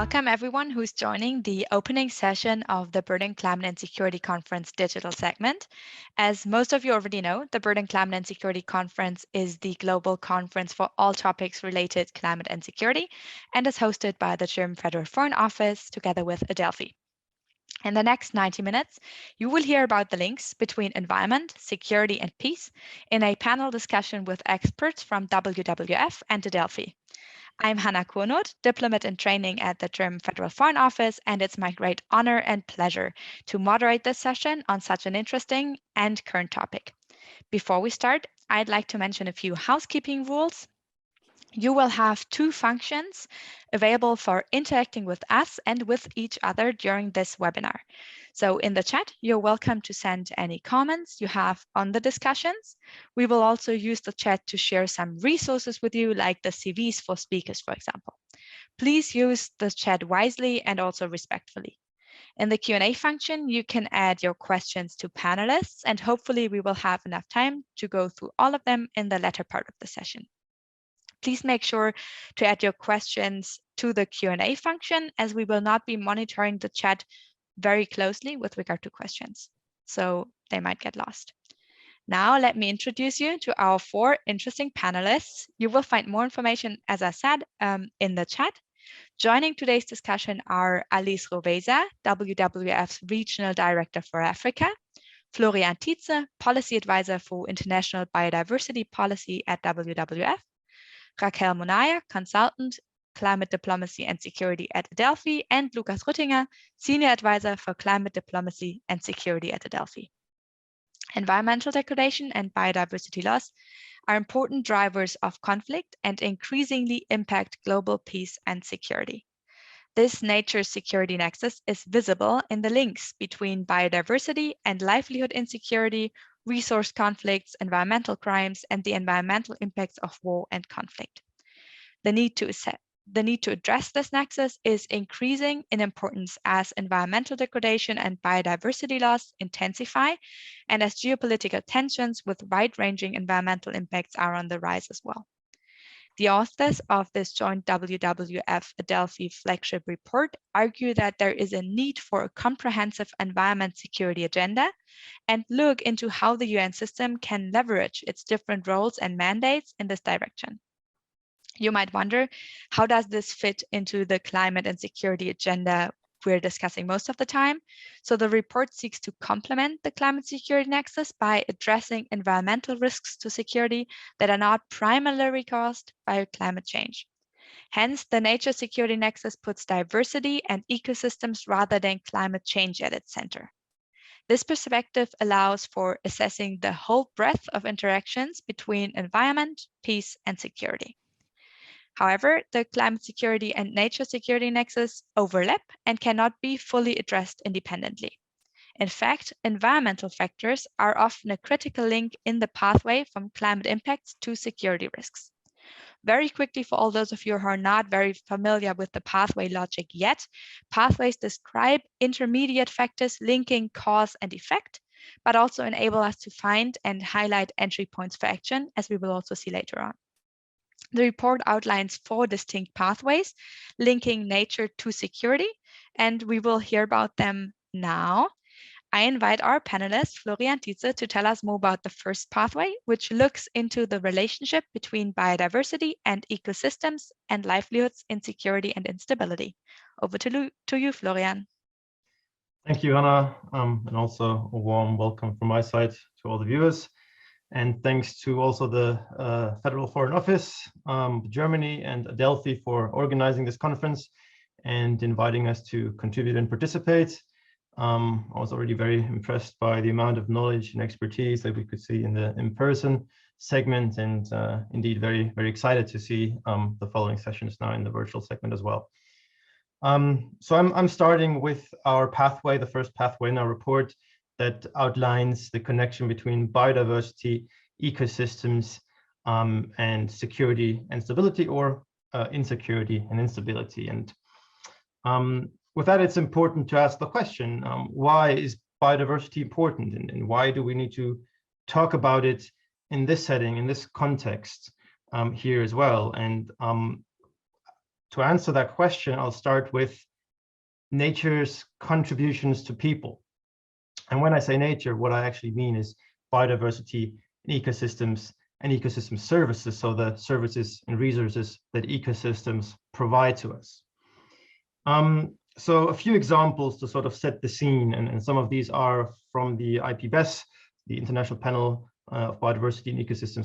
Welcome everyone who's joining the opening session of the Burden Climate and Security Conference digital segment. As most of you already know, the Burden Climate and Security Conference is the global conference for all topics related to climate and security and is hosted by the German Federal Foreign Office together with adelphi. In the next 90 minutes, you will hear about the links between environment, security, and peace in a panel discussion with experts from WWF and adelphi. I'm Hannah Kurnoth, diplomat in training at the German Federal Foreign Office, and it's my great honor and pleasure to moderate this session on such an interesting and current topic. Before we start, I'd like to mention a few housekeeping rules. You will have two functions available for interacting with us and with each other during this webinar. So in the chat, you're welcome to send any comments you have on the discussions. We will also use the chat to share some resources with you, like the CVs for speakers, for example. Please use the chat wisely and also respectfully. In the Q&A function, you can add your questions to panelists, and hopefully we will have enough time to go through all of them in the latter part of the session. Please make sure to add your questions to the Q&A function, as we will not be monitoring the chat very closely with regard to questions, so they might get lost. Now, let me introduce you to our four interesting panelists. You will find more information, as I said, in the chat. Joining today's discussion are Alice Ruhweza, WWF's Regional Director for Africa, Florian Tietze, Policy Advisor for International Biodiversity Policy at WWF, Raquel Munayer, Consultant, Climate Diplomacy and Security at adelphi, and Lukas Rüttinger, Senior Advisor for Climate Diplomacy and Security at adelphi. Environmental degradation and biodiversity loss are important drivers of conflict and increasingly impact global peace and security. This nature security nexus is visible in the links between biodiversity and livelihood insecurity, resource conflicts, environmental crimes, and the environmental impacts of war and conflict. The need to address this nexus is increasing in importance as environmental degradation and biodiversity loss intensify, and as geopolitical tensions with wide-ranging environmental impacts are on the rise as well. The authors of this joint WWF-adelphi flagship report argue that there is a need for a comprehensive environment security agenda and look into how the UN system can leverage its different roles and mandates in this direction. You might wonder, how does this fit into the climate and security agenda we're discussing most of the time? So the report seeks to complement the climate security nexus by addressing environmental risks to security that are not primarily caused by climate change. Hence, the nature security nexus puts diversity and ecosystems rather than climate change at its center. This perspective allows for assessing the whole breadth of interactions between environment, peace, and security. However, the climate security and nature security nexus overlap and cannot be fully addressed independently. In fact, environmental factors are often a critical link in the pathway from climate impacts to security risks. Very quickly, for all those of you who are not very familiar with the pathway logic yet, pathways describe intermediate factors linking cause and effect, but also enable us to find and highlight entry points for action, as we will also see later on. The report outlines four distinct pathways linking nature to security, and we will hear about them now. I invite our panelist, Florian Tietze, to tell us more about the first pathway, which looks into the relationship between biodiversity and ecosystems and livelihoods, insecurity and instability. Over to you, Florian. Thank you, Hannah, and also a warm welcome from my side to all the viewers. And thanks to also the Federal Foreign Office, Germany, and adelphi for organizing this conference and inviting us to contribute and participate. I was already very impressed by the amount of knowledge and expertise that we could see in the in-person segment, and indeed very, very excited to see the following sessions now in the virtual segment as well. So I'm starting with our pathway, the first pathway in our report, that outlines the connection between biodiversity, ecosystems, and security and stability, or insecurity and instability. And with that, it's important to ask the question, why is biodiversity important, and why do we need to talk about it in this setting, in this context here as well? And to answer that question, I'll start with nature's contributions to people. And when I say nature, what I actually mean is biodiversity and ecosystems and ecosystem services, so the services and resources that ecosystems provide to us. So a few examples to sort of set the scene, and some of these are from the IPBES, the International Panel of Biodiversity and Ecosystem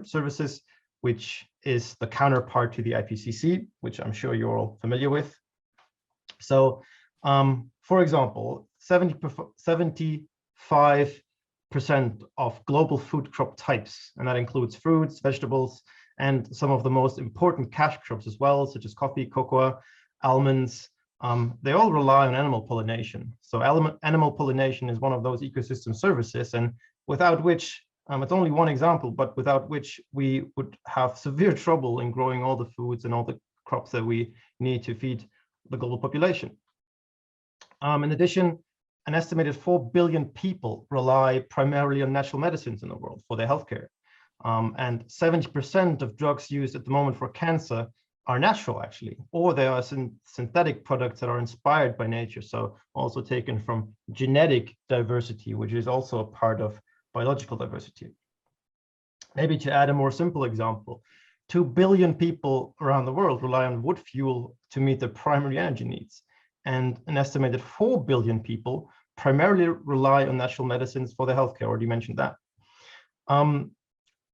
Services, which is the counterpart to the IPCC, which I'm sure you're all familiar with. So, for example, 75% of global food crop types, and that includes fruits, vegetables, and some of the most important cash crops as well, such as coffee, cocoa, almonds, they all rely on animal pollination. So animal pollination is one of those ecosystem services, and without which, it's only one example, but without which we would have severe trouble in growing all the foods and all the crops that we need to feed the global population. In addition, an estimated 4 billion people rely primarily on natural medicines in the world for their healthcare. And 70% of drugs used at the moment for cancer are natural, actually, or they are synthetic products that are inspired by nature, so also taken from genetic diversity, which is also a part of biological diversity. Maybe to add a more simple example, 2 billion people around the world rely on wood fuel to meet their primary energy needs, and an estimated 4 billion people primarily rely on natural medicines for their healthcare. I already mentioned that.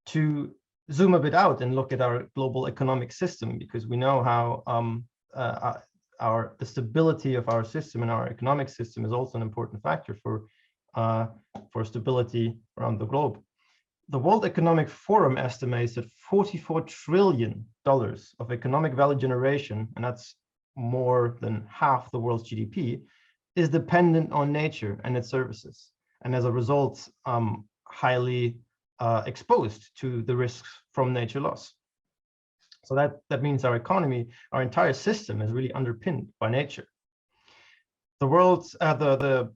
To zoom a bit out and look at our global economic system, because we know how the stability of our system and our economic system is also an important factor for stability around the globe. The World Economic Forum estimates that $44 trillion of economic value generation, and that's more than half the world's GDP, is dependent on nature and its services, and as a result, highly exposed to the risks from nature loss. So that means our economy, our entire system is really underpinned by nature. The WEF,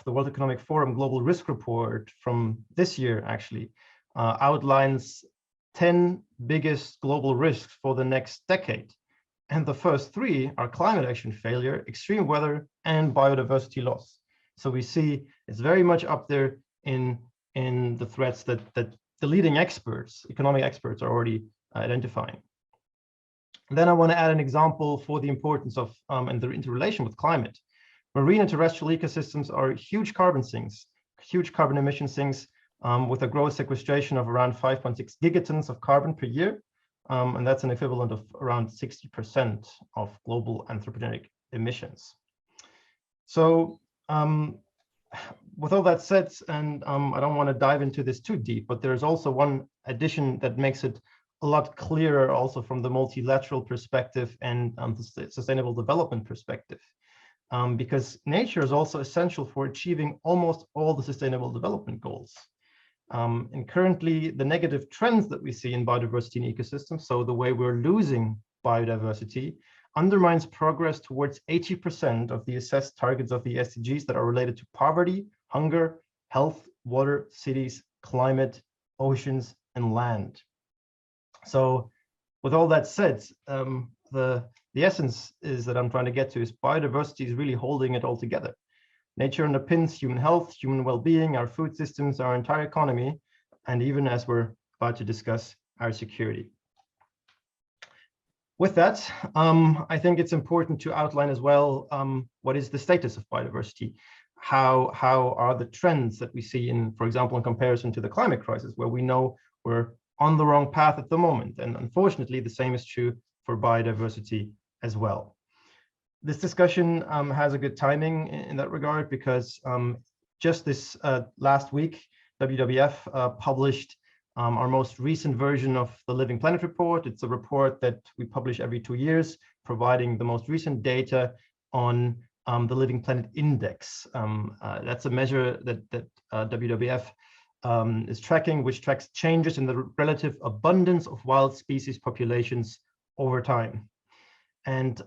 the World Economic Forum Global Risk Report from this year actually outlines 10 biggest global risks for the next decade. And the first three are climate action failure, extreme weather, and biodiversity loss. So we see it's very much up there in the threats that the leading experts, economic experts, are already identifying. And then I want to add an example for the importance of and the interrelation with climate. Marine and terrestrial ecosystems are huge carbon sinks, huge carbon emission sinks, with a gross sequestration of around 5.6 gigatons of carbon per year. And that's an equivalent of around 60% of global anthropogenic emissions. So with all that said, and I don't want to dive into this too deep, but there's also one addition that makes it a lot clearer also from the multilateral perspective and the sustainable development perspective. Because nature is also essential for achieving almost all the sustainable development goals. And currently, the negative trends that we see in biodiversity and ecosystems, so the way we're losing biodiversity, undermines progress towards 80% of the assessed targets of the SDGs that are related to poverty, hunger, health, water, cities, climate, oceans, and land. So with all that said, the essence is that I'm trying to get to is biodiversity is really holding it all together. Nature underpins human health, human well-being, our food systems, our entire economy, and even, as we're about to discuss, our security. With that, I think it's important to outline as well what is the status of biodiversity. How are the trends that we see in, for example, in comparison to the climate crisis, where we know we're on the wrong path at the moment. And unfortunately, the same is true for biodiversity as well. This discussion has a good timing in that regard, because just this last week, WWF published our most recent version of the Living Planet report. It's a report that we publish every 2 years, providing the most recent data on the Living Planet Index. That's a measure that WWF is tracking, which tracks changes in the relative abundance of wild species populations over time. And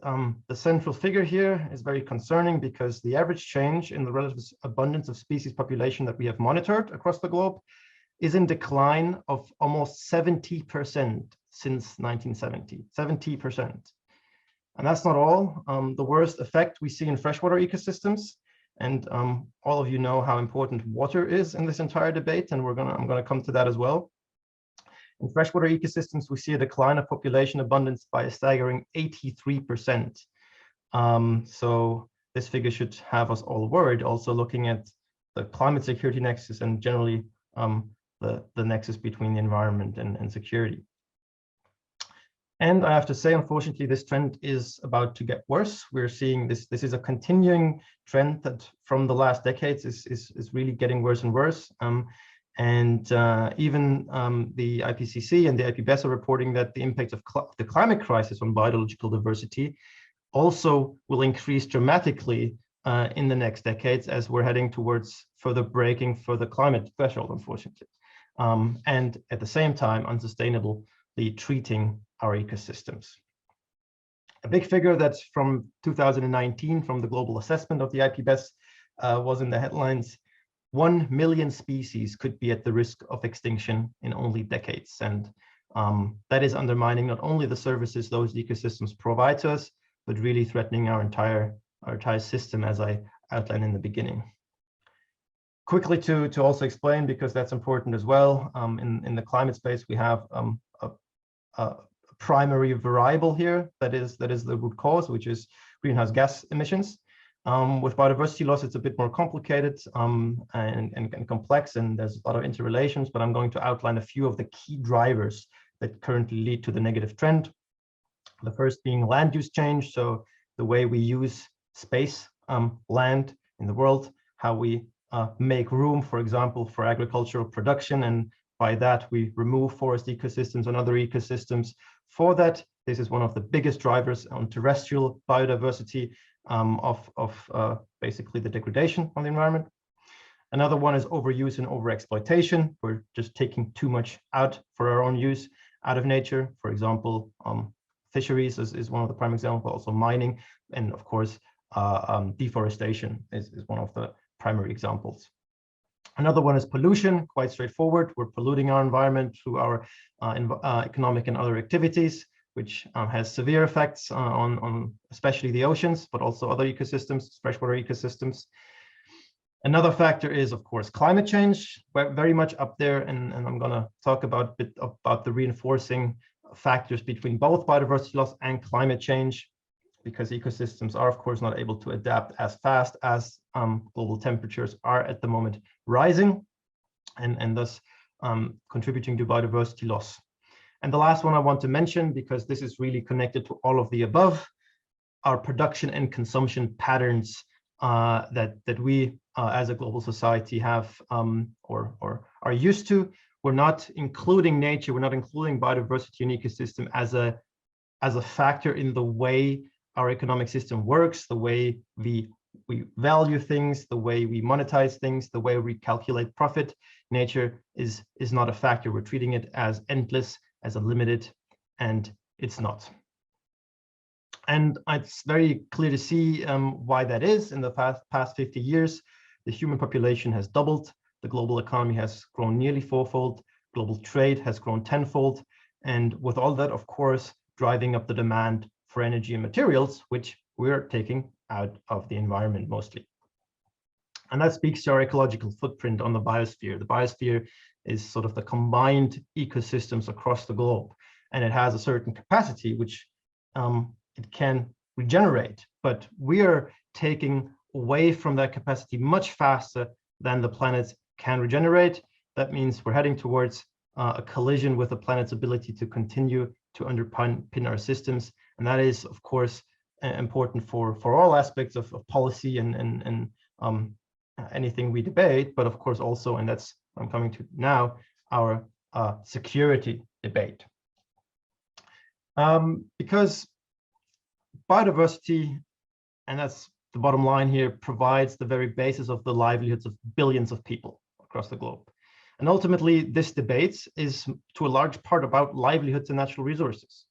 the central figure here is very concerning, because the average change in the relative abundance of species population that we have monitored across the globe is in decline of almost 70% since 1970, 70%. And that's not all. The worst effect we see in freshwater ecosystems, and all of you know how important water is in this entire debate, and I'm gonna come to that as well. In freshwater ecosystems, we see a decline of population abundance by a staggering 83%. So this figure should have us all worried, also looking at the climate security nexus and generally the nexus between the environment and security. And I have to say, unfortunately, this trend is about to get worse. We're seeing this is a continuing trend that from the last decades is really getting worse and worse. Even the IPCC and the IPBES are reporting that the impact of the climate crisis on biological diversity also will increase dramatically in the next decades as we're heading towards further breaking for the climate threshold, unfortunately. And at the same time, unsustainably treating our ecosystems. A big figure that's from 2019 from the global assessment of the IPBES was in the headlines. 1 million species could be at the risk of extinction in only decades. And that is undermining not only the services those ecosystems provide to us, but really threatening our entire system, as I outlined in the beginning. Quickly to also explain, because that's important as well, in the climate space, we have a primary variable here that is the root cause, which is greenhouse gas emissions. With biodiversity loss, it's a bit more complicated and complex, and there's a lot of interrelations, but I'm going to outline a few of the key drivers that currently lead to the negative trend. The first being land use change, so the way we use space, land in the world, how we make room, for example, for agricultural production, and by that we remove forest ecosystems and other ecosystems. For that, this is one of the biggest drivers on terrestrial biodiversity of basically the degradation of the environment. Another one is overuse and overexploitation. We're just taking too much out for our own use out of nature. For example, fisheries is one of the prime examples, also mining, and of course, deforestation is one of the primary examples. Another one is pollution, quite straightforward. We're polluting our environment through our economic and other activities, which has severe effects on especially the oceans, but also other ecosystems, freshwater ecosystems. Another factor is, of course, climate change. We're very much up there, and I'm going to talk a bit about the reinforcing factors between both biodiversity loss and climate change, because ecosystems are, of course, not able to adapt as fast as global temperatures are at the moment rising, and thus contributing to biodiversity loss. And the last one I want to mention, because this is really connected to all of the above, are production and consumption patterns that we as a global society have or are used to. We're not including nature, we're not including biodiversity and ecosystem as a factor in the way our economic system works, the way we value things, the way we monetize things, the way we calculate profit. Nature is not a factor. We're treating it as endless, as unlimited, and it's not. And it's very clear to see why that is. In the past 50 years, the human population has doubled, the global economy has grown nearly fourfold, global trade has grown tenfold, and with all that, of course, driving up the demand for energy and materials, which we're taking out of the environment mostly. And that speaks to our ecological footprint on the biosphere. The biosphere is sort of the combined ecosystems across the globe, and it has a certain capacity which it can regenerate, but we are taking away from that capacity much faster than the planet can regenerate. That means we're heading towards a collision with the planet's ability to continue to underpin our systems, and that is, of course, important for all aspects of policy and anything we debate, but of course also, and that's what I'm coming to now, our security debate. Because biodiversity, and that's the bottom line here, provides the very basis of the livelihoods of billions of people across the globe. And ultimately, this debate is to a large part about livelihoods and natural resources.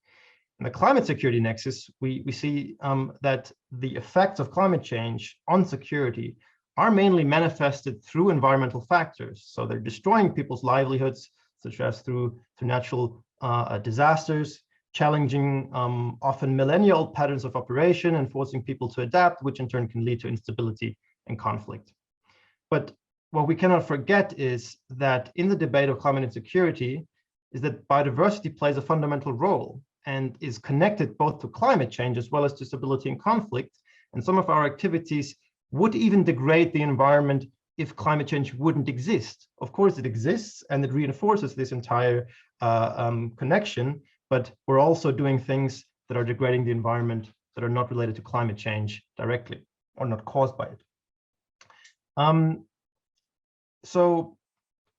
In the climate security nexus, we see that the effects of climate change on security are mainly manifested through environmental factors. So they're destroying people's livelihoods, such as through natural disasters, challenging often millennial patterns of operation and forcing people to adapt, which in turn can lead to instability and conflict. But what we cannot forget is that in the debate of climate insecurity is that biodiversity plays a fundamental role and is connected both to climate change as well as to stability and conflict. And some of our activities would even degrade the environment if climate change wouldn't exist. Of course, it exists and it reinforces this entire connection, but we're also doing things that are degrading the environment that are not related to climate change directly or not caused by it. So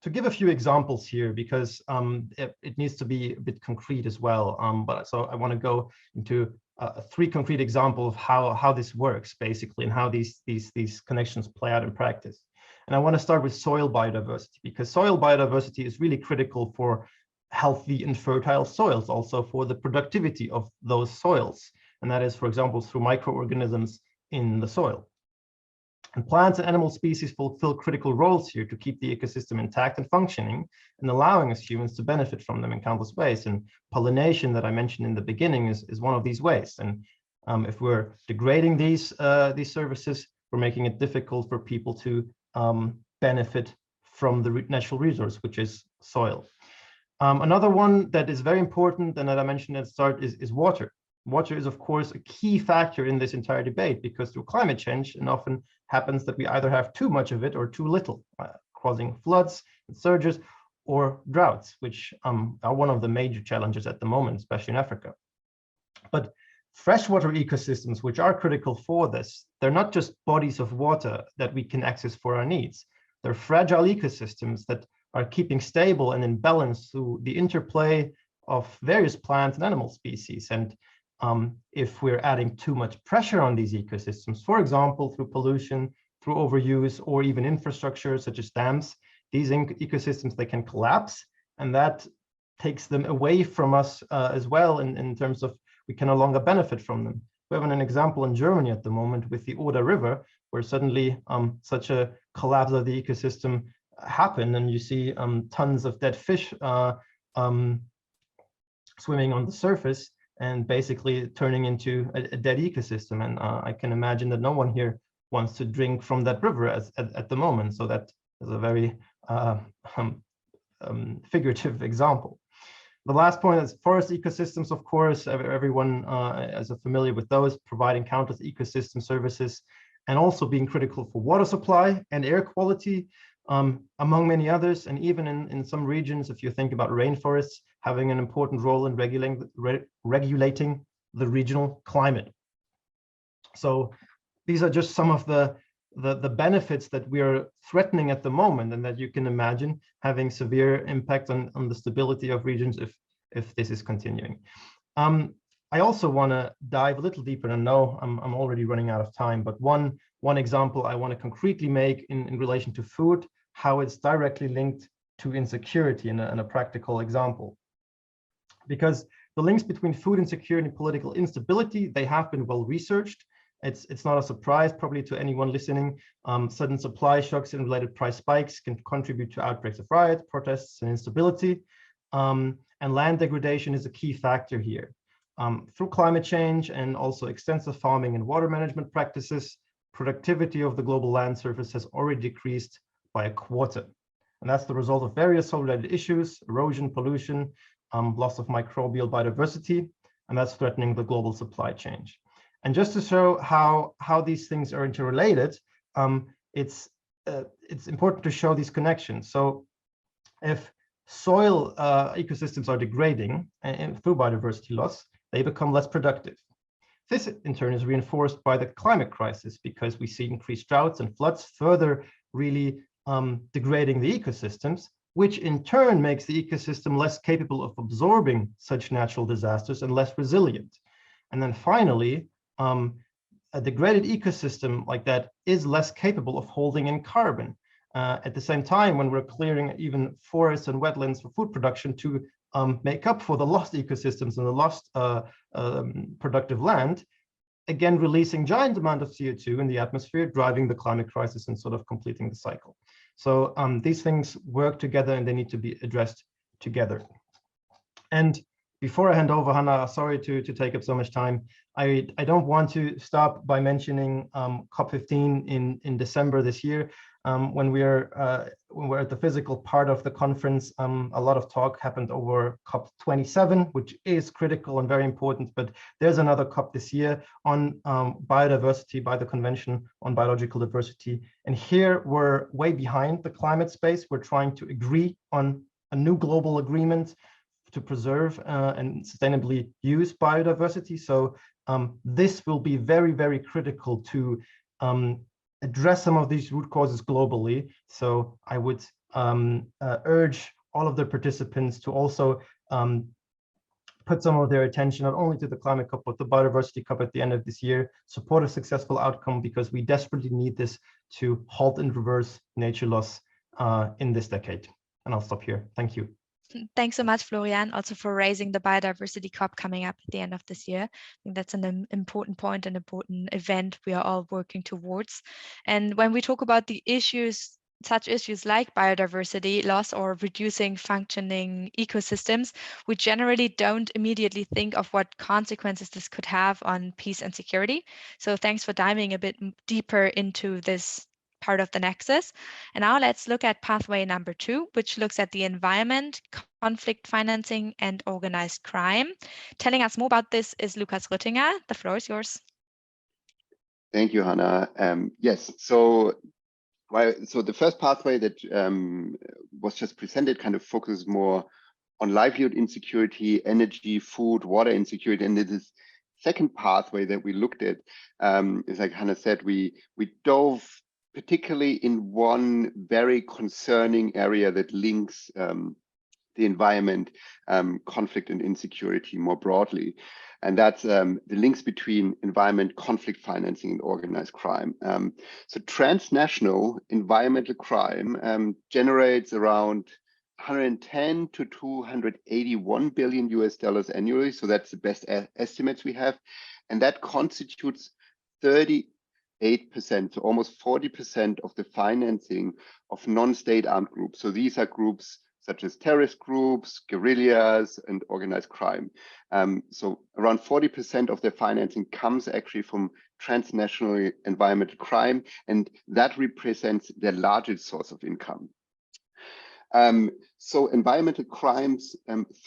to give a few examples here, because it needs to be a bit concrete as well. So I want to go into 3 concrete examples of how this works basically and how these connections play out in practice. And I want to start with soil biodiversity, because soil biodiversity is really critical for healthy and fertile soils, also for the productivity of those soils. And that is, for example, through microorganisms in the soil. And plants and animal species fulfill critical roles here to keep the ecosystem intact and functioning, and allowing us humans to benefit from them in countless ways. And pollination that I mentioned in the beginning is one of these ways. And if we're degrading these services, we're making it difficult for people to benefit from the natural resource, which is soil. Another one that is very important and that I mentioned at the start is water. Water is, of course, a key factor in this entire debate, because through climate change, it often happens that we either have too much of it or too little, causing floods and surges or droughts, which are one of the major challenges at the moment, especially in Africa. But freshwater ecosystems, which are critical for this, they're not just bodies of water that we can access for our needs. They're fragile ecosystems that are keeping stable and in balance through the interplay of various plant and animal species. And if we're adding too much pressure on these ecosystems, for example, through pollution, through overuse, or even infrastructure such as dams, these ecosystems, they can collapse, and that takes them away from us as well in terms of we can no longer benefit from them. We have an example in Germany at the moment with the Oder River, where suddenly such a collapse of the ecosystem happened, and you see tons of dead fish swimming on the surface and basically turning into a dead ecosystem. And I can imagine that no one here wants to drink from that river at the moment. So that is a very figurative example. The last point is forest ecosystems, of course. Everyone is familiar with those, providing countless ecosystem services and also being critical for water supply and air quality, among many others. And even in some regions, if you think about rainforests, having an important role in regulating the regional climate. So these are just some of the benefits that we are threatening at the moment, and that you can imagine having severe impact on the stability of regions if this is continuing. I also want to dive a little deeper, and I know I'm already running out of time, but one example I want to concretely make in relation to food, how it's directly linked to insecurity in a practical example. Because the links between food insecurity and political instability, they have been well researched. It's not a surprise probably to anyone listening. Sudden supply shocks and related price spikes can contribute to outbreaks of riots, protests, and instability. And land degradation is a key factor here. Through climate change and also extensive farming and water management practices, productivity of the global land surface has already decreased by 1/4. And that's the result of various soil-related issues, erosion, pollution, loss of microbial biodiversity, and that's threatening the global supply chain. And just to show how these things are interrelated, it's important to show these connections. So if soil ecosystems are degrading and through biodiversity loss, they become less productive. This in turn is reinforced by the climate crisis, because we see increased droughts and floods further really degrading the ecosystems, which in turn makes the ecosystem less capable of absorbing such natural disasters and less resilient. And then finally, a degraded ecosystem like that is less capable of holding in carbon. At the same time, when we're clearing even forests and wetlands for food production to make up for the lost ecosystems and the lost productive land, again, releasing giant amount of CO2 in the atmosphere, driving the climate crisis and sort of completing the cycle. So these things work together and they need to be addressed together. And before I hand over, Hannah, sorry to take up so much time. I don't want to stop by mentioning COP15 in December this year. When we're at the physical part of the conference, a lot of talk happened over COP27, which is critical and very important. But there's another COP this year on biodiversity by the Convention on Biological Diversity. And here we're way behind the climate space. We're trying to agree on a new global agreement to preserve and sustainably use biodiversity. So this will be very, very critical to address some of these root causes globally. So I would urge all of the participants to also put some of their attention not only to the climate COP, but the biodiversity COP at the end of this year, support a successful outcome, because we desperately need this to halt and reverse nature loss in this decade. And I'll stop here. Thank you. Thanks so much, Florian, also for raising the biodiversity COP coming up at the end of this year. I think that's an important point, an important event we are all working towards. And when we talk about the issues, such issues like biodiversity loss or reducing functioning ecosystems, we generally don't immediately think of what consequences this could have on peace and security. So thanks for diving a bit deeper into this part of the nexus. And now let's look at pathway number 2, which looks at the environment, conflict financing, and organized crime. Telling us more about this is Lukas Rüttinger. The floor is yours. Thank you, Hannah. Yes, so the first pathway that was just presented kind of focuses more on livelihood insecurity, energy, food, water insecurity, and this second pathway that we looked at is, like Hannah said, we dove particularly in one very concerning area that links the environment, conflict, and insecurity more broadly. And that's the links between environment, conflict financing, and organized crime. So transnational environmental crime generates around 110 to 281 billion US dollars annually. So that's the best estimates we have. And that constitutes 38%, so almost 40% of the financing of non-state armed groups. So these are groups such as terrorist groups, guerrillas, and organized crime. So around 40% of their financing comes actually from transnational environmental crime, and that represents their largest source of income. So environmental crimes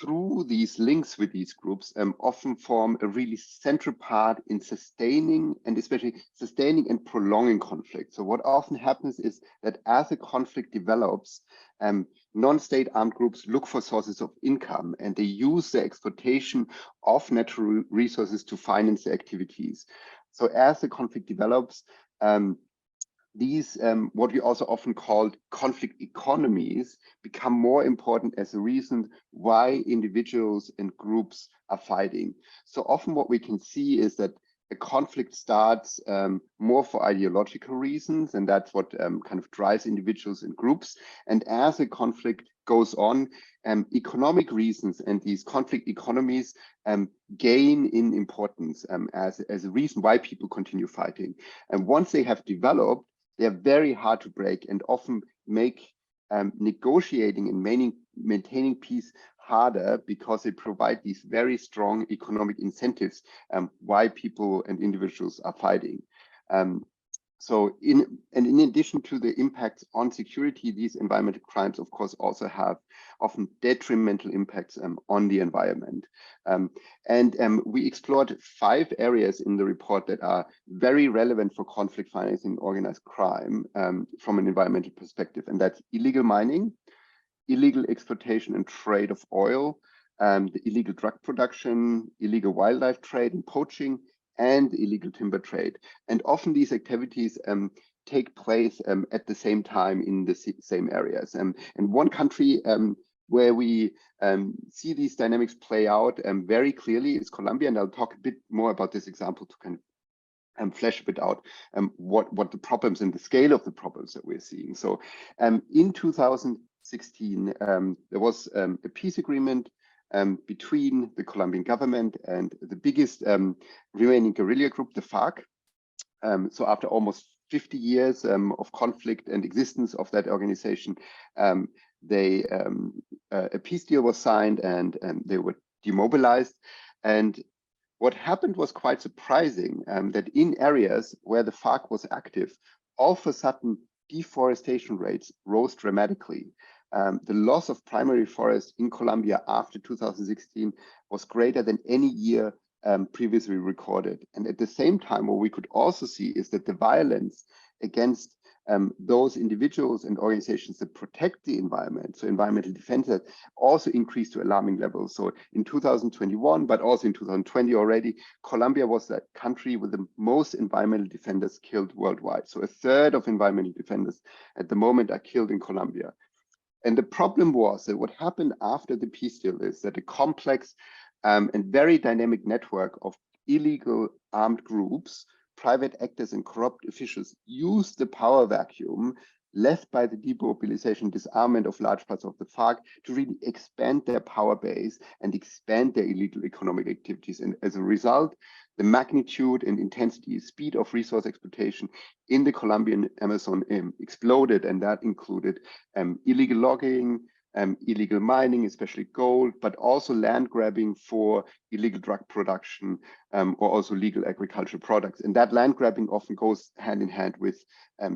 through these links with these groups often form a really central part in sustaining and especially sustaining and prolonging conflict. So what often happens is that as a conflict develops, non-state armed groups look for sources of income, and they use the exploitation of natural resources to finance their activities. So as the conflict develops, these, what we also often called conflict economies, become more important as a reason why individuals and groups are fighting. So often what we can see is that a conflict starts more for ideological reasons, and that's what kind of drives individuals and groups. And as a conflict goes on, economic reasons and these conflict economies gain in importance as a reason why people continue fighting. And once they have developed, they're very hard to break and often make negotiating and maintaining peace harder, because they provide these very strong economic incentives why people and individuals are fighting. So in addition to the impacts on security, these environmental crimes, of course, also have often detrimental impacts on the environment. We explored 5 areas in the report that are very relevant for conflict financing and organized crime from an environmental perspective. And that's illegal mining, illegal exploitation and trade of oil, the illegal drug production, illegal wildlife trade and poaching, and illegal timber trade. And often these activities take place at the same time in the same areas. And one country where we see these dynamics play out very clearly is Colombia, and I'll talk a bit more about this example to kind of flesh a bit out what the problems and the scale of the problems that we're seeing. So in 2016, there was a peace agreement between the Colombian government and the biggest remaining guerrilla group, the FARC. So after almost 50 years of conflict and existence of that organization, a peace deal was signed, and they were demobilized. And what happened was quite surprising, that in areas where the FARC was active, all of a sudden deforestation rates rose dramatically. The loss of primary forest in Colombia after 2016 was greater than any year previously recorded. And at the same time, what we could also see is that the violence against those individuals and organizations that protect the environment, so environmental defenders, also increased to alarming levels. So in 2021, but also in 2020 already, Colombia was the country with the most environmental defenders killed worldwide. So a third of environmental defenders at the moment are killed in Colombia. And the problem was that what happened after the peace deal is that a complex and very dynamic network of illegal armed groups, private actors and corrupt officials used the power vacuum left by the demobilization, disarmament of large parts of the FARC to really expand their power base and expand their illegal economic activities. And as a result, the magnitude and intensity, speed of resource exploitation in the Colombian Amazon exploded, and that included illegal logging, illegal mining, especially gold, but also land grabbing for illegal drug production, or also legal agricultural products. And that land grabbing often goes hand in hand with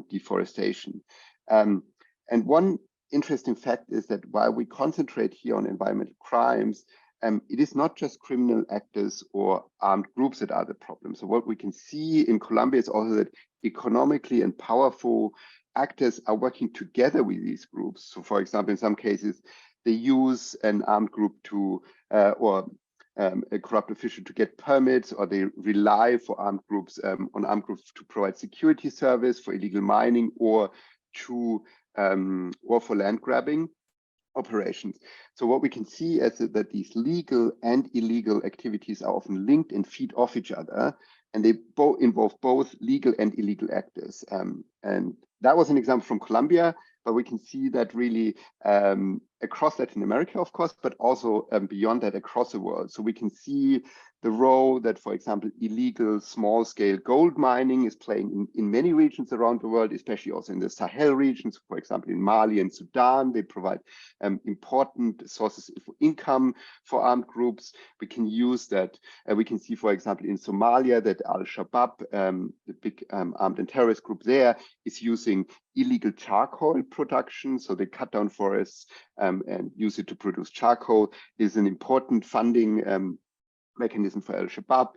deforestation. And one interesting fact is that while we concentrate here on environmental crimes, it is not just criminal actors or armed groups that are the problem. So what we can see in Colombia is also that economically and powerful actors are working together with these groups. So for example, in some cases, they use an armed group to, or a corrupt official to get permits, or they rely for armed groups, on armed groups to provide security service for illegal mining, or to, or for land grabbing operations. So what we can see is that these legal and illegal activities are often linked and feed off each other, and they both involve both legal and illegal actors. And that was an example from Colombia, but we can see that really across Latin America, of course, but also beyond that across the world. So we can see the role that, for example, illegal small-scale gold mining is playing in many regions around the world, especially also in the Sahel regions. For example, in Mali and Sudan, they provide important sources of income for armed groups. We can use that. We can see, for example, in Somalia, that Al-Shabaab, the big armed and terrorist group there, is using illegal charcoal production. So they cut down forests and use it to produce charcoal. Is an important funding mechanism for Al-Shabaab.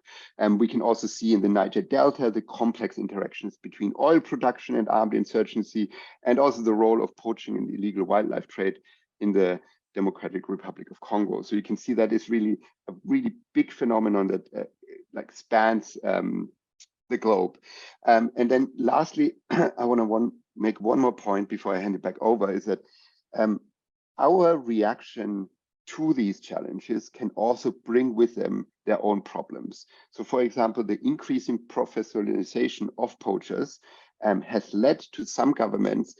We can also see in the Niger Delta the complex interactions between oil production and armed insurgency, and also the role of poaching and illegal wildlife trade in the Democratic Republic of Congo. So you can see that is really a really big phenomenon that like spans the globe. And then lastly, I want to make one more point before I hand it back over, is that our reaction to these challenges can also bring with them their own problems. So for example, the increasing professionalization of poachers has led to some governments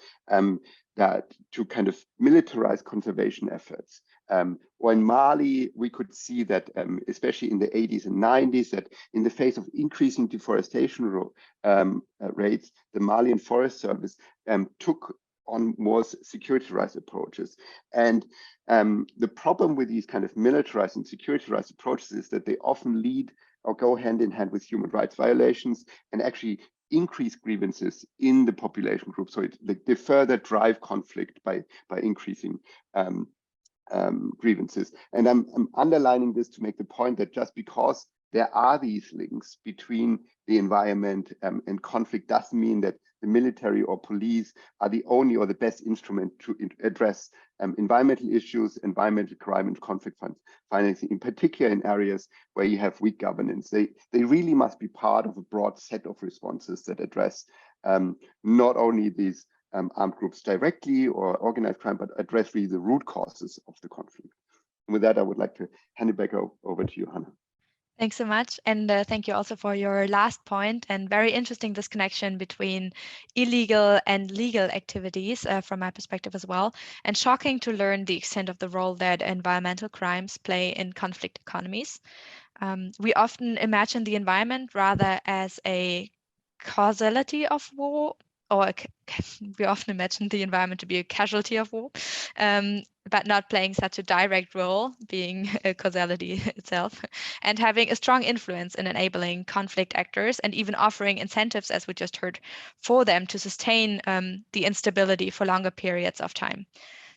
that to kind of militarize conservation efforts. Or in Mali, we could see that, especially in the 80s and 90s, that in the face of increasing deforestation rates, the Malian Forest Service took on more security-rise approaches. And the problem with these kind of militarized and security-rise approaches is that they often lead or go hand in hand with human rights violations and actually increase grievances in the population group. So they further drive conflict by increasing grievances. And I'm underlining this to make the point that just because there are these links between the environment and conflict doesn't mean that the military or police are the only or the best instrument to address environmental issues, environmental crime and conflict financing, in particular in areas where you have weak governance. They really must be part of a broad set of responses that address not only these armed groups directly or organized crime, but address really the root causes of the conflict. And with that, I would like to hand it back over to you, Hannah. Thanks so much. And thank you also for your last point, and very interesting, this connection between illegal and legal activities from my perspective as well. And shocking to learn the extent of the role that environmental crimes play in conflict economies. We often imagine the environment rather as a causality of war or we often imagine the environment to be a casualty of war, but not playing such a direct role, being a causality itself, and having a strong influence in enabling conflict actors and even offering incentives, as we just heard, for them to sustain the instability for longer periods of time.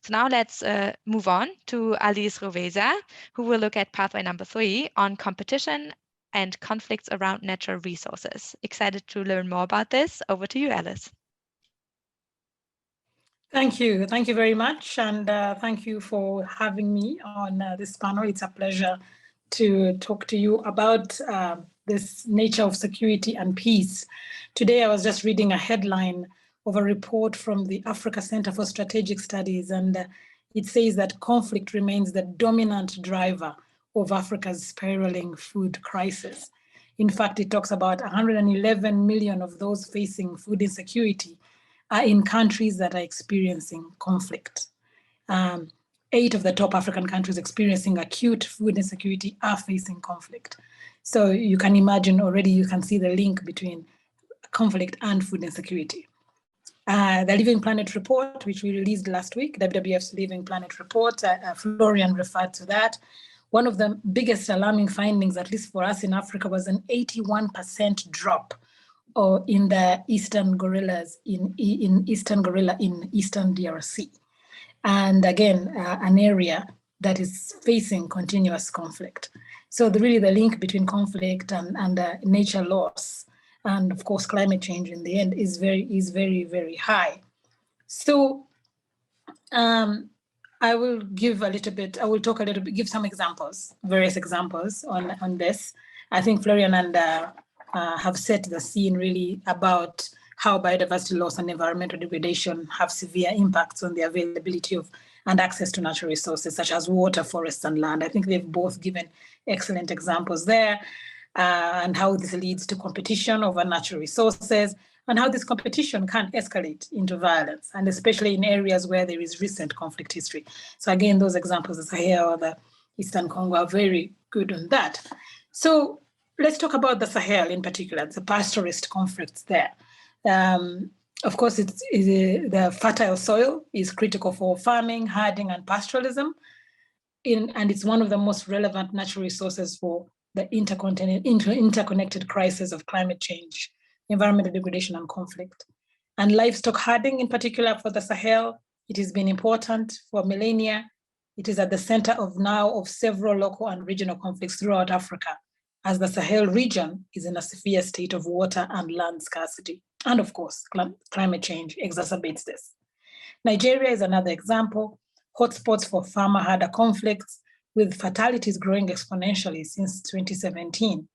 So now let's move on to Alice Ruhweza, who will look at pathway number 3 on competition and conflicts around natural resources. Excited to learn more about this. Over to you, Alice. Thank you. Thank you very much. And thank you for having me on this panel. It's a pleasure to talk to you about this nature of security and peace. Today, I was just reading a headline of a report from the Africa Center for Strategic Studies, and it says that conflict remains the dominant driver of Africa's spiraling food crisis. In fact, it talks about 111 million of those facing food insecurity are in countries that are experiencing conflict. 8 of the top African countries experiencing acute food insecurity are facing conflict. So you can imagine already, you can see the link between conflict and food insecurity. The Living Planet report, which we released last week, WWF's Living Planet report, Florian referred to that. One of the biggest alarming findings, at least for us in Africa, was an 81% drop in the eastern gorillas in eastern DRC. And again, an area that is facing continuous conflict. So really the link between conflict and nature loss, and of course climate change in the end, is very, very high. So I will give a little bit, I will talk a little bit, give some examples, various examples on this. I think Florian and have set the scene really about how biodiversity loss and environmental degradation have severe impacts on the availability of and access to natural resources such as water, forests, and land. I think they've both given excellent examples there, and how this leads to competition over natural resources, and how this competition can escalate into violence, and especially in areas where there is recent conflict history. So again, those examples, the Sahel or the Eastern Congo, are very good on that. So let's talk about the Sahel in particular, the pastoralist conflicts there. Of course, the fertile soil is critical for farming, herding, and pastoralism, and it's one of the most relevant natural resources for the interconnected crisis of climate change, environmental degradation, and conflict. And livestock herding, in particular for the Sahel, it has been important for millennia. It is at the center of several local and regional conflicts throughout Africa, as the Sahel region is in a severe state of water and land scarcity. And of course, climate change exacerbates this. Nigeria is another example, hotspots for farmer-herder conflicts, with fatalities growing exponentially since 2017.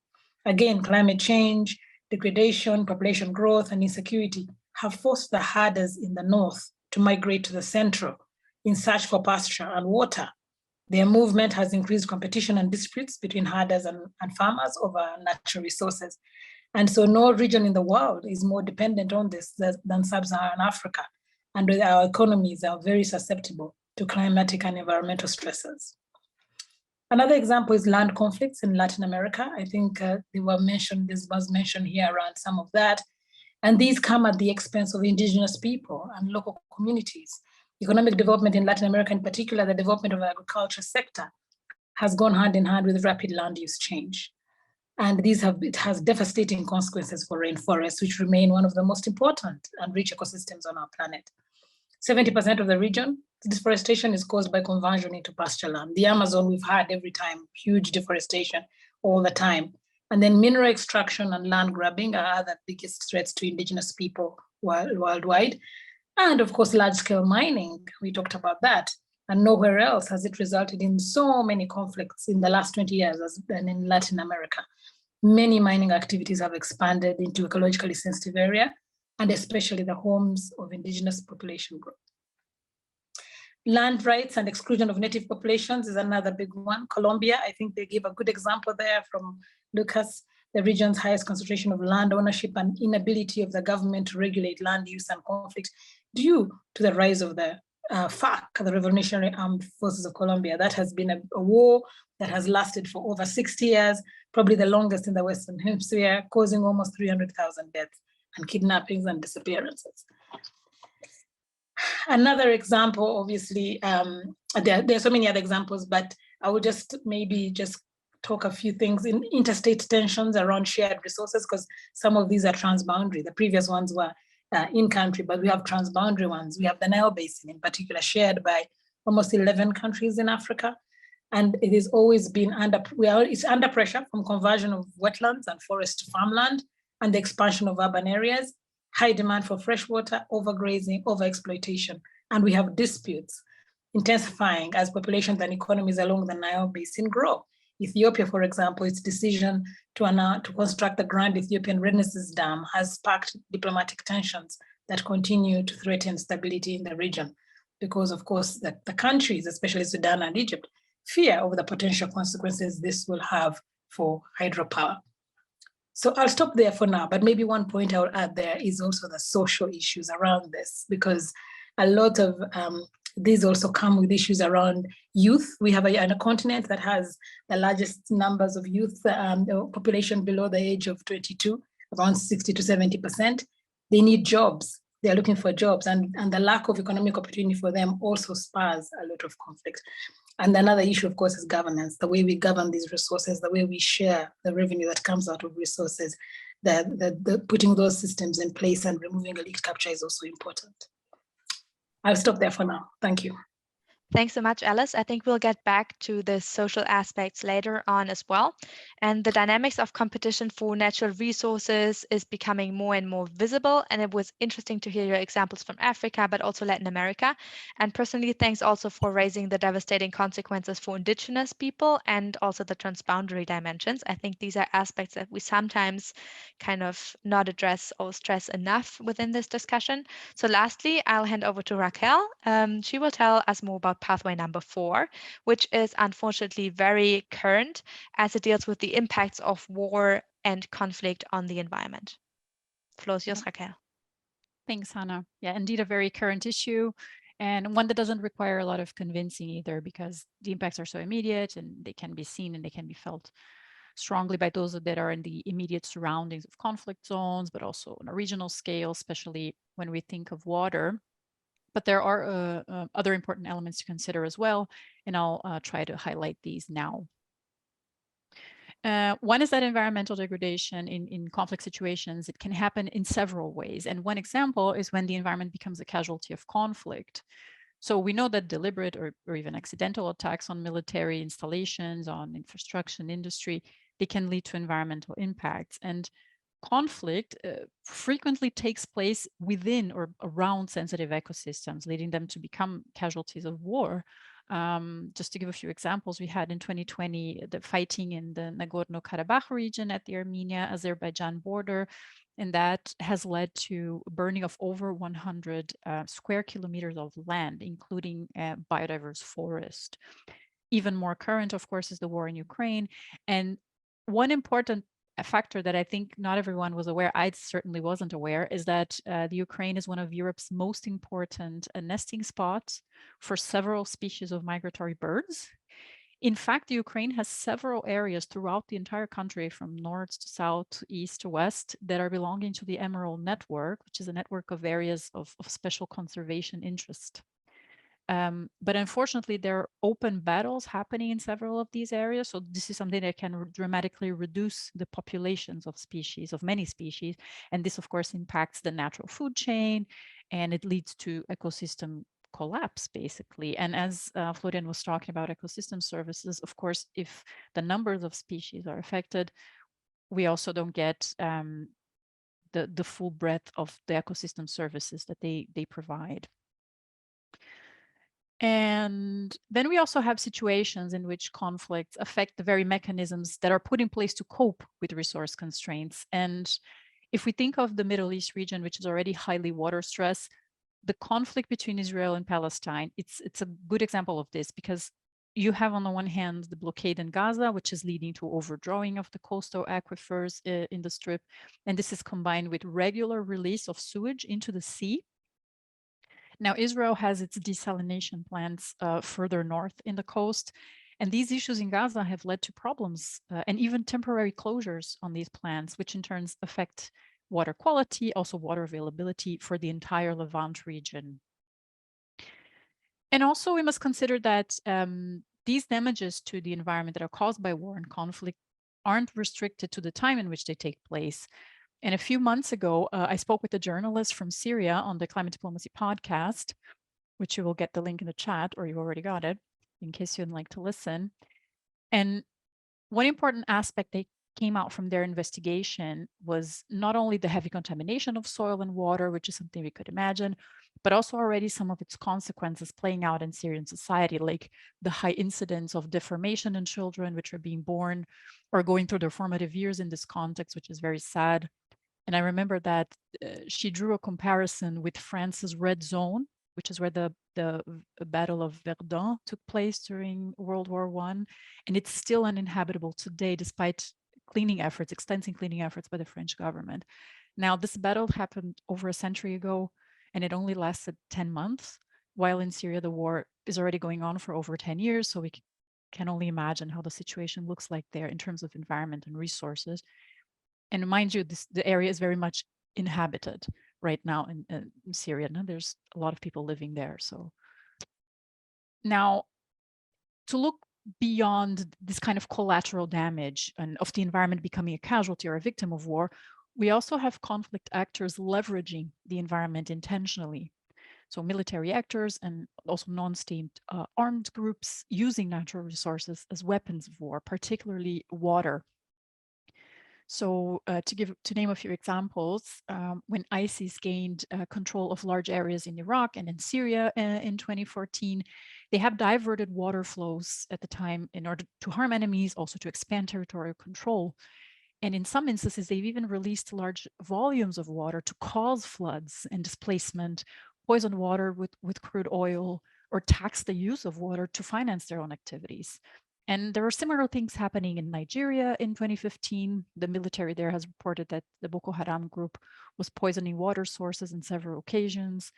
Again, climate change, degradation, population growth, and insecurity have forced the herders in the north to migrate to the central in search for pasture and water. Their movement has increased competition and disputes between herders and farmers over natural resources. And so no region in the world is more dependent on this than sub-Saharan Africa. And our economies are very susceptible to climatic and environmental stresses. Another example is land conflicts in Latin America. I think this was mentioned here around some of that. And these come at the expense of indigenous people and local communities. Economic development in Latin America, in particular, the development of the agriculture sector, has gone hand in hand with rapid land use change. And it has devastating consequences for rainforests, which remain one of the most important and rich ecosystems on our planet. 70% of the region, deforestation is caused by conversion into pasture land. The Amazon, we've had every time, huge deforestation all the time. And then mineral extraction and land grabbing are the biggest threats to indigenous people worldwide. And of course, large-scale mining, we talked about that. And nowhere else has it resulted in so many conflicts in the last 20 years than in Latin America. Many mining activities have expanded into ecologically sensitive area, and especially the homes of indigenous population group. Land rights and exclusion of native populations is another big one. Colombia, I think they give a good example there from Lucas, the region's highest concentration of land ownership and inability of the government to regulate land use and conflict due to the rise of the FARC, the Revolutionary Armed Forces of Colombia. That has been a war that has lasted for over 60 years, probably the longest in the Western Hemisphere, causing almost 300,000 deaths and kidnappings and disappearances. Another example, obviously, there are so many other examples, but I will just maybe just talk a few things in interstate tensions around shared resources, because some of these are transboundary. The previous ones were in country, but we have transboundary ones. We have the Nile Basin in particular, shared by almost 11 countries in Africa. And it has always been it's under pressure from conversion of wetlands and forest to farmland and the expansion of urban areas, high demand for fresh water, overgrazing, overexploitation. And we have disputes intensifying as populations and economies along the Nile Basin grow. Ethiopia, for example, its decision to construct the Grand Ethiopian Renaissance Dam has sparked diplomatic tensions that continue to threaten stability in the region, because of course the countries, especially Sudan and Egypt, fear over the potential consequences this will have for hydropower. So I'll stop there for now, but maybe one point I will add there is also the social issues around this, because a lot of these also come with issues around youth. We have a continent that has the largest numbers of youth population below the age of 22, around 60 to 70%. They need jobs. They're looking for jobs, and the lack of economic opportunity for them also spurs a lot of conflict. And another issue, of course, is governance, the way we govern these resources, the way we share the revenue that comes out of resources, the putting those systems in place and removing elite capture is also important. I'll stop there for now. Thank you. Thanks so much, Alice. I think we'll get back to the social aspects later on as well. And the dynamics of competition for natural resources is becoming more and more visible. And it was interesting to hear your examples from Africa, but also Latin America. And personally, thanks also for raising the devastating consequences for indigenous people and also the transboundary dimensions. I think these are aspects that we sometimes kind of not address or stress enough within this discussion. So lastly, I'll hand over to Raquel. She will tell us more about pathway number 4, which is unfortunately very current as it deals with the impacts of war and conflict on the environment. Floor is yours, Raquel. Thanks, Hannah. Yeah, indeed a very current issue, and one that doesn't require a lot of convincing either, because the impacts are so immediate and they can be seen and they can be felt strongly by those that are in the immediate surroundings of conflict zones, but also on a regional scale, especially when we think of water. But there are other important elements to consider as well, and I'll try to highlight these now. One is that environmental degradation in conflict situations, it can happen in several ways. And one example is when the environment becomes a casualty of conflict. So we know that deliberate or even accidental attacks on military installations, on infrastructure and industry, they can lead to environmental impacts. And conflict frequently takes place within or around sensitive ecosystems, leading them to become casualties of war. Just to give a few examples, we had in 2020 the fighting in the Nagorno-Karabakh region at the Armenia-Azerbaijan border, and that has led to burning of over 100 square kilometers of land, including biodiverse forest. Even more current, of course, is the war in Ukraine. And one important factor that I think not everyone was aware, I certainly wasn't aware, is that the Ukraine is one of Europe's most important nesting spots for several species of migratory birds. In fact, the Ukraine has several areas throughout the entire country, from north to south, east to west, that are belonging to the Emerald Network, which is a network of areas of special conservation interest. But unfortunately, there are open battles happening in several of these areas. So this is something that can dramatically reduce the populations of species, of many species. And this, of course, impacts the natural food chain, and it leads to ecosystem collapse, basically. And as Florian was talking about ecosystem services, of course, if the numbers of species are affected, we also don't get the full breadth of the ecosystem services that they provide. And then we also have situations in which conflicts affect the very mechanisms that are put in place to cope with resource constraints. And if we think of the Middle East region, which is already highly water stressed, the conflict between Israel and Palestine, it's a good example of this, because you have on the one hand the blockade in Gaza, which is leading to overdrawing of the coastal aquifers in the Strip. And this is combined with regular release of sewage into the sea. Now, Israel has its desalination plants further north in the coast, and these issues in Gaza have led to problems and even temporary closures on these plants, which in turn affect water quality, also water availability for the entire Levant region. And also we must consider that these damages to the environment that are caused by war and conflict aren't restricted to the time in which they take place. And a few months ago, I spoke with a journalist from Syria on the Climate Diplomacy podcast, which you will get the link in the chat, or you already got it, in case you'd like to listen. And one important aspect they came out from their investigation was not only the heavy contamination of soil and water, which is something we could imagine, but also already some of its consequences playing out in Syrian society, like the high incidence of deformation in children, which are being born or going through their formative years in this context, which is very sad. And I remember that she drew a comparison with France's Red Zone, which is where the Battle of Verdun took place during World War I. And it's still uninhabitable today, despite cleaning efforts, extensive cleaning efforts by the French government. Now, this battle happened over a century ago, and it only lasted 10 months, while in Syria, the war is already going on for over 10 years. So we can only imagine how the situation looks like there in terms of environment and resources. And mind you, the area is very much inhabited right now in Syria. And there's a lot of people living there. So now, to look beyond this kind of collateral damage and of the environment becoming a casualty or a victim of war, we also have conflict actors leveraging the environment intentionally. So military actors and also non-state armed groups using natural resources as weapons of war, particularly water. So to name a few examples, when ISIS gained control of large areas in Iraq and in Syria in 2014, they have diverted water flows at the time in order to harm enemies, also to expand territorial control. And in some instances, they've even released large volumes of water to cause floods and displacement, poison water with crude oil, or tax the use of water to finance their own activities. And there are similar things happening in Nigeria in 2015. The military there has reported that the Boko Haram group was poisoning water sources on several occasions,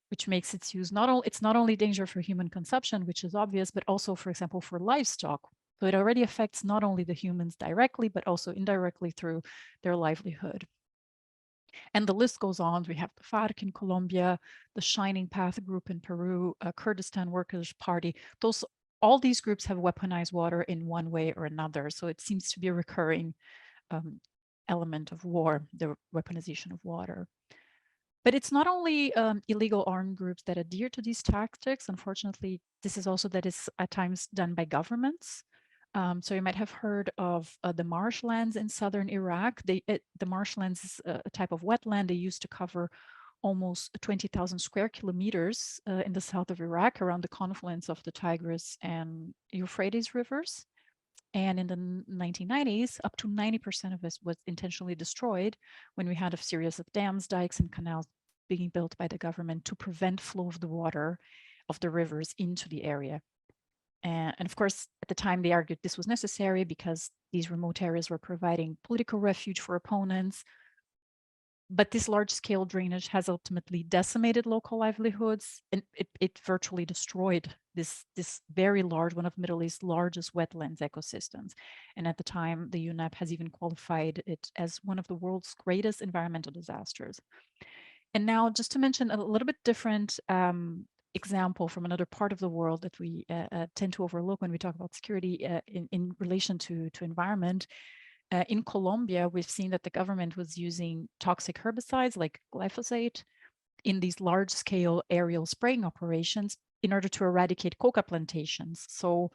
which makes its use it's not only danger for human consumption, which is obvious, but also, for example, for livestock. So it already affects not only the humans directly, but also indirectly through their livelihood. And the list goes on. We have the FARC in Colombia, the Shining Path group in Peru, Kurdistan Workers' Party. All these groups have weaponized water in one way or another. So it seems to be a recurring element of war, the weaponization of water. But it's not only illegal armed groups that adhere to these tactics. Unfortunately, this is also that is at times done by governments. So you might have heard of the marshlands in southern Iraq. The marshlands is a type of wetland they used to cover almost 20,000 square kilometers in the south of Iraq around the confluence of the Tigris and Euphrates rivers. And in the 1990s, up to 90% of it was intentionally destroyed when we had a series of dams, dikes, and canals being built by the government to prevent flow of the water of the rivers into the area. And of course, at the time, they argued this was necessary because these remote areas were providing political refuge for opponents. But this large-scale drainage has ultimately decimated local livelihoods, and it virtually destroyed this very large, one of the Middle East's largest wetlands ecosystems. And at the time, the UNEP has even qualified it as one of the world's greatest environmental disasters. And now, just to mention a little bit different example from another part of the world that we tend to overlook when we talk about security in relation to environment. In Colombia, we've seen that the government was using toxic herbicides like glyphosate in these large-scale aerial spraying operations in order to eradicate coca plantations. So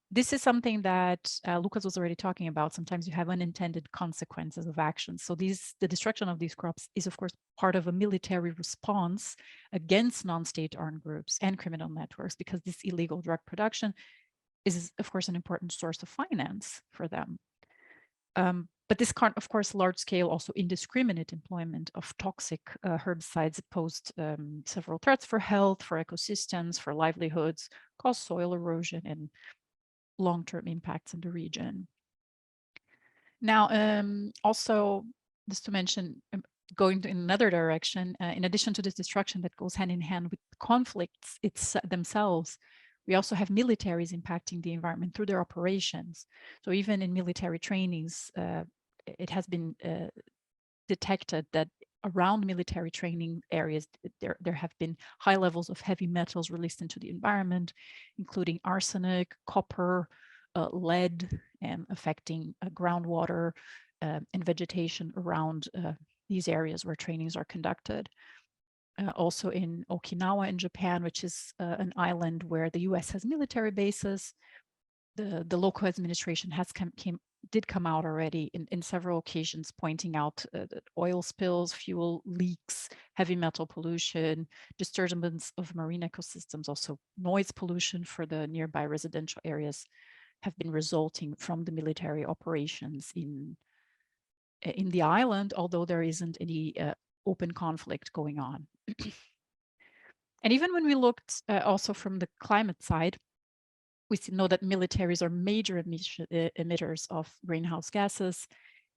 this is something that Lucas was already talking about. Sometimes you have unintended consequences of actions. So the destruction of these crops is, of course, part of a military response against non-state armed groups and criminal networks, because this illegal drug production is, of course, an important source of finance for them. But this can't, of course, large scale, also indiscriminate employment of toxic herbicides posed several threats for health, for ecosystems, for livelihoods, cause soil erosion and long-term impacts in the region. Now, also, just to mention, going in another direction, in addition to this destruction that goes hand in hand with conflicts themselves, we also have militaries impacting the environment through their operations. So even in military trainings, it has been detected that around military training areas, there have been high levels of heavy metals released into the environment, including arsenic, copper, lead, and affecting groundwater and vegetation around these areas where trainings are conducted. Also in Okinawa in Japan, which is an island where the US has military bases, the local administration did come out already in several occasions, pointing out that oil spills, fuel leaks, heavy metal pollution, disturbance of marine ecosystems, also noise pollution for the nearby residential areas have been resulting from the military operations in the island, although there isn't any open conflict going on. And even when we looked also from the climate side, we know that militaries are major emitters of greenhouse gases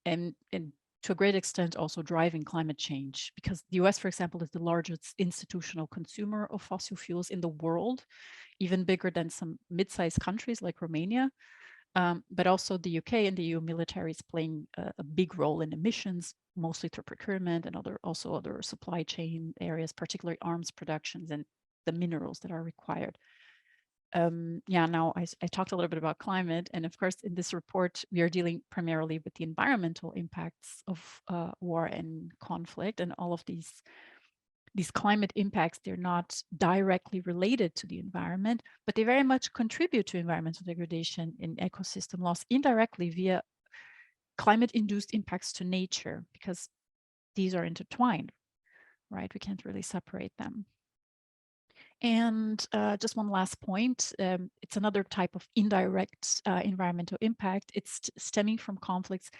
and to a great extent also driving climate change, because the US, for example, is the largest institutional consumer of fossil fuels in the world, even bigger than some mid-sized countries like Romania. But also the UK and the EU military is playing a big role in emissions, mostly through procurement and other supply chain areas, particularly arms productions and the minerals that are required. Now I talked a little bit about climate, and of course in this report we are dealing primarily with the environmental impacts of war and conflict, and all of these climate impacts, they're not directly related to the environment, but they very much contribute to environmental degradation and ecosystem loss indirectly via climate-induced impacts to nature, because these are intertwined, right? We can't really separate them. And just one last point, it's another type of indirect environmental impact. It's stemming from conflicts,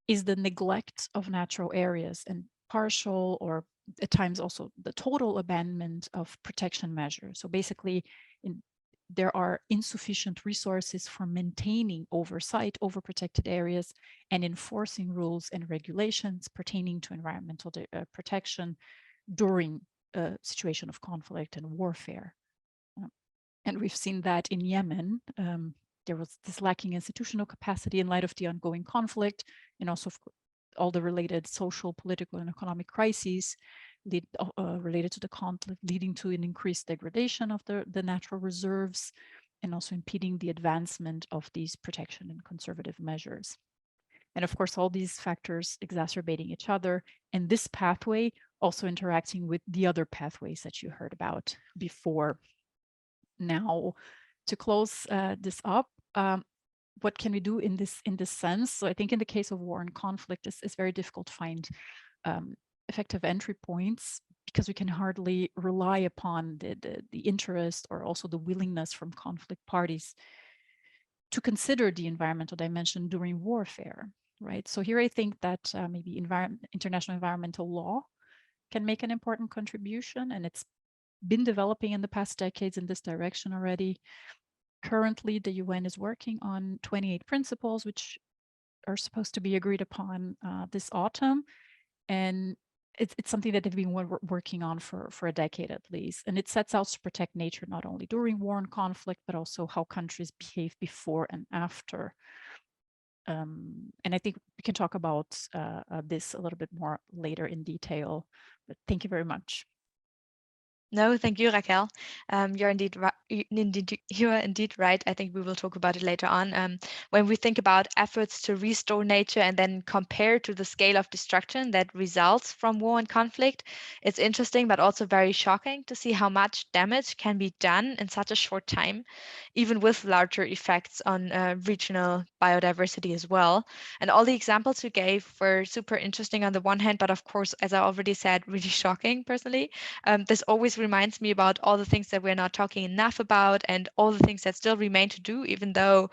is the neglect of natural areas and partial or at times also the total abandonment of protection measures. So basically, there are insufficient resources for maintaining oversight over protected areas and enforcing rules and regulations pertaining to environmental protection during a situation of conflict and warfare. And we've seen that in Yemen. There was this lacking institutional capacity in light of the ongoing conflict, and also all the related social, political, and economic crises related to the conflict, leading to an increased degradation of the natural reserves, and also impeding the advancement of these protection and conservative measures. And of course, all these factors exacerbating each other, and this pathway also interacting with the other pathways that you heard about before. Now, to close this up, what can we do in this sense? So I think in the case of war and conflict, it's very difficult to find effective entry points, because we can hardly rely upon the interest or also the willingness from conflict parties to consider the environmental dimension during warfare, right? So here I think that maybe international environmental law can make an important contribution, and it's been developing in the past decades in this direction already. Currently, the UN is working on 28 principles, which are supposed to be agreed upon this autumn. And it's something that they've been working on for a decade at least. And it sets out to protect nature not only during war and conflict, but also how countries behave before and after. And I think we can talk about this a little bit more later in detail, but thank you very much. No, thank you, Raquel. You are indeed right. I think we will talk about it later on. When we think about efforts to restore nature and then compare to the scale of destruction that results from war and conflict, it's interesting, but also very shocking to see how much damage can be done in such a short time, even with larger effects on regional biodiversity as well. And all the examples you gave were super interesting on the one hand, but of course, as I already said, really shocking personally. This always reminds me about all the things that we're not talking enough about, and all the things that still remain to do, even though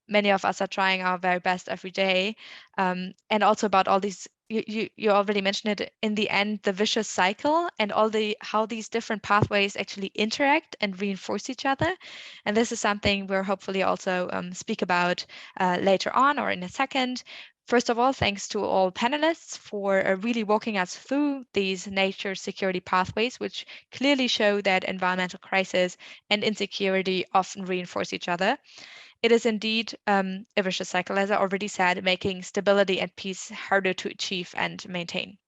many of us are trying our very best every day. And also about all these, you already mentioned it, in the end, the vicious cycle and how these different pathways actually interact and reinforce each other. And this is something we'll hopefully also speak about later on or in a second. First of all, thanks to all panelists for really walking us through these nature security pathways, which clearly show that environmental crisis and insecurity often reinforce each other. It is indeed a vicious cycle, as I already said, making stability and peace harder to achieve and maintain.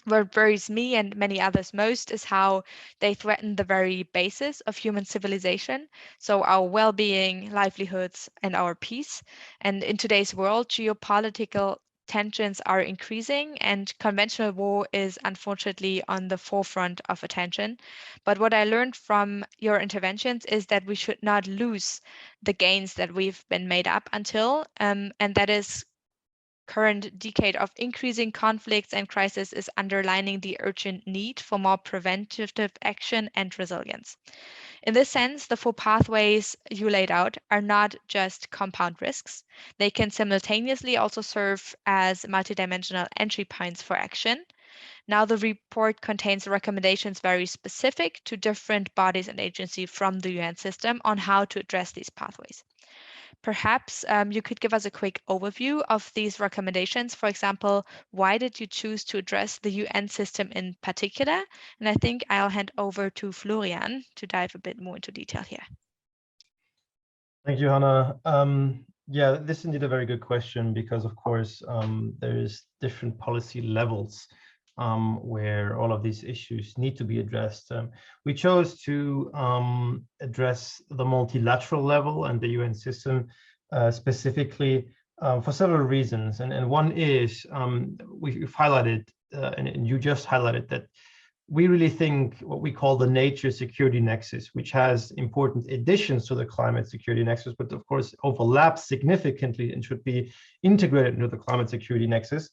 What worries me and many others most is how they threaten the very basis of human civilization, so our well-being, livelihoods, and our peace. And in today's world, geopolitical tensions are increasing and conventional war is unfortunately on the forefront of attention. But what I learned from your interventions is that we should not lose the gains that we've been made up until, and that is current decade of increasing conflicts and crisis is underlining the urgent need for more preventative action and resilience. In this sense, the 4 pathways you laid out are not just compound risks. They can simultaneously also serve as multidimensional entry points for action. Now, the report contains recommendations very specific to different bodies and agencies from the UN system on how to address these pathways. Perhaps you could give us a quick overview of these recommendations. For example, why did you choose to address the UN system in particular? And I think I'll hand over to Florian to dive a bit more into detail here. Thank you, Hannah. Yeah, this is indeed a very good question because, of course, there's different policy levels where all of these issues need to be addressed. We chose to address the multilateral level and the UN system specifically for several reasons. And one is we've highlighted, and you just highlighted that we really think what we call the nature security nexus, which has important additions to the climate security nexus, but of course overlaps significantly and should be integrated into the climate security nexus.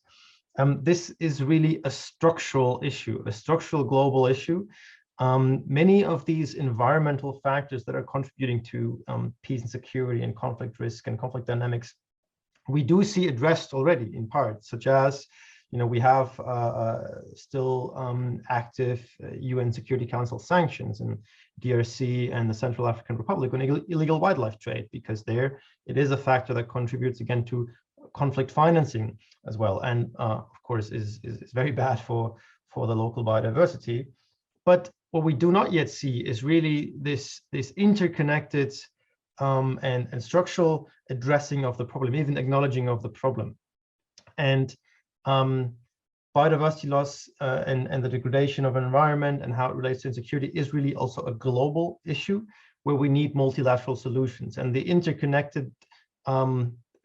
This is really a structural issue, a structural global issue. Many of these environmental factors that are contributing to peace and security and conflict risk and conflict dynamics, we do see addressed already in part, such as, we have still active UN Security Council sanctions in DRC and the Central African Republic on illegal wildlife trade, because there it is a factor that contributes again to conflict financing as well, and of course is very bad for the local biodiversity. But what we do not yet see is really this interconnected and structural addressing of the problem, even acknowledging of the problem. And biodiversity loss and the degradation of an environment and how it relates to insecurity is really also a global issue where we need multilateral solutions. And the interconnected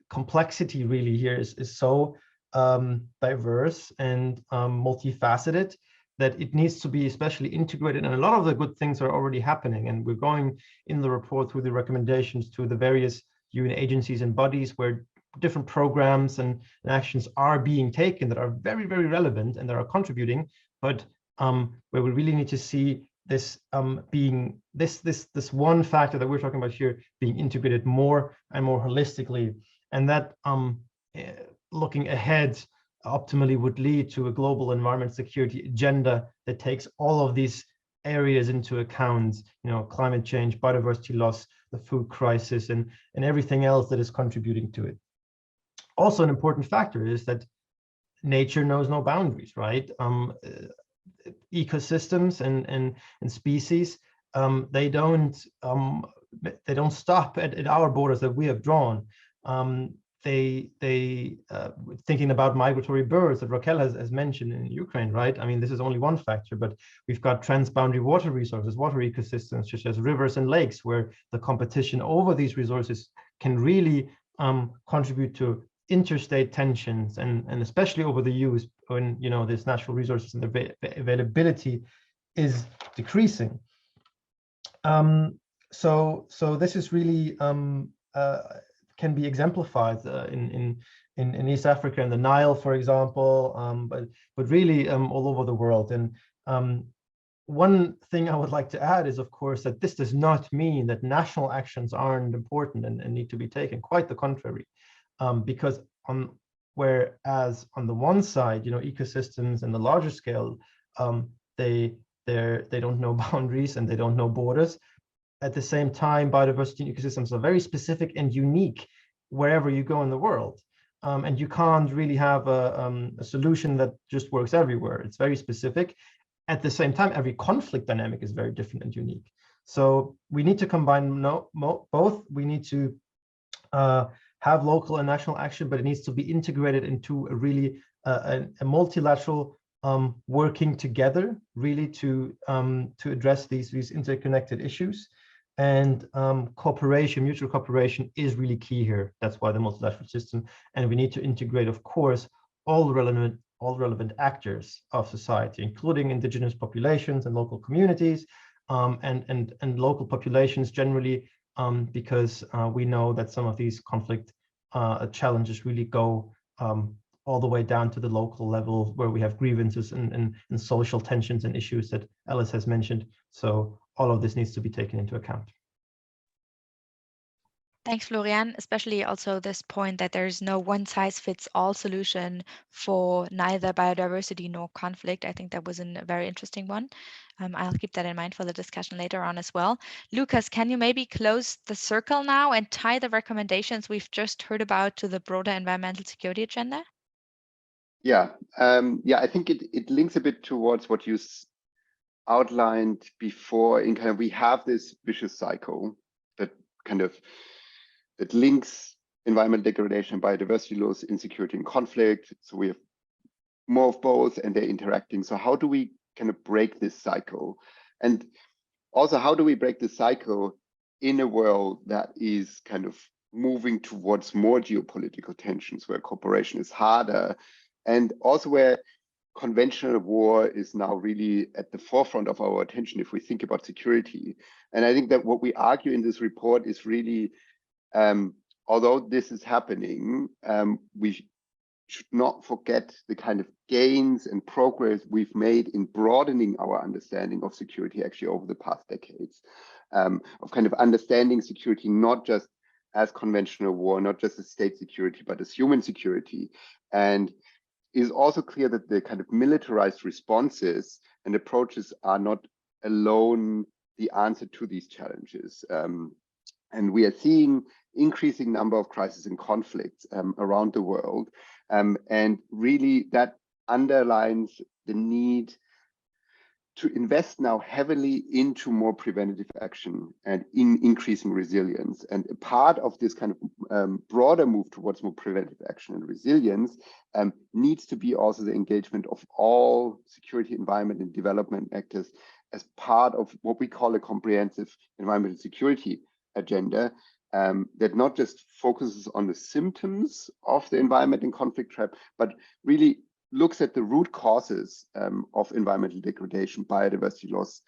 complexity really here is so diverse and multifaceted that it needs to be especially integrated. And a lot of the good things are already happening. And we're going in the report through the recommendations to the various UN agencies and bodies where different programs and actions are being taken that are very, very relevant and that are contributing, but where we really need to see this being this one factor that we're talking about here being integrated more and more holistically, and that looking ahead optimally would lead to a global environment security agenda that takes all of these areas into account, climate change, biodiversity loss, the food crisis, and everything else that is contributing to it. Also, an important factor is that nature knows no boundaries, right? Ecosystems and species, they don't stop at our borders that we have drawn. Thinking about migratory birds that Raquel has mentioned in Ukraine, right? I mean, this is only one factor, but we've got transboundary water resources, water ecosystems such as rivers and lakes, where the competition over these resources can really contribute to interstate tensions and especially over the use when this natural resources and the availability is decreasing. So this is really can be exemplified in East Africa and the Nile, for example, but really all over the world. And one thing I would like to add is, of course, that this does not mean that national actions aren't important and need to be taken. Quite the contrary. Because whereas on the one side, ecosystems and the larger scale, they don't know boundaries and they don't know borders. At the same time, biodiversity and ecosystems are very specific and unique wherever you go in the world, and you can't really have a solution that just works everywhere. It's very specific. At the same time, every conflict dynamic is very different and unique. So we need to combine both. We need to have local and national action, but it needs to be integrated into a really a multilateral working together, really to address these interconnected issues. And cooperation, mutual cooperation is really key here. That's why the multilateral system, and we need to integrate, of course, all relevant actors of society, including indigenous populations and local communities, and local populations generally, because we know that some of these conflict challenges really go all the way down to the local level, where we have grievances and social tensions and issues that Alice has mentioned. So all of this needs to be taken into account. Thanks, Florian, especially also this point that there's no one-size-fits-all solution for neither biodiversity nor conflict. I think that was a very interesting one. I'll keep that in mind for the discussion later on as well. Lucas, can you maybe close the circle now and tie the recommendations we've just heard about to the broader environmental security agenda? Yeah, I think it links a bit towards what you outlined before. In kind of, we have this vicious cycle that links environmental degradation, biodiversity loss, insecurity, and conflict. So we have more of both, and they're interacting. So how do we kind of break this cycle? And also, how do we break the cycle in a world that is kind of moving towards more geopolitical tensions, where cooperation is harder, and also where conventional war is now really at the forefront of our attention if we think about security. And I think that what we argue in this report is really, although this is happening, we should not forget the kind of gains and progress we've made in broadening our understanding of security actually over the past decades, of kind of understanding security not just as conventional war, not just as state security, but as human security. And it is also clear that the kind of militarized responses and approaches are not alone the answer to these challenges. And we are seeing increasing number of crises and conflicts around the world. And really that underlines the need to invest now heavily into more preventative action and in increasing resilience. And a part of this kind of broader move towards more preventive action and resilience needs to be also the engagement of all security, environment, and development actors as part of what we call a comprehensive environmental security agenda that not just focuses on the symptoms of the environment and conflict trap, but really looks at the root causes of environmental degradation, biodiversity loss,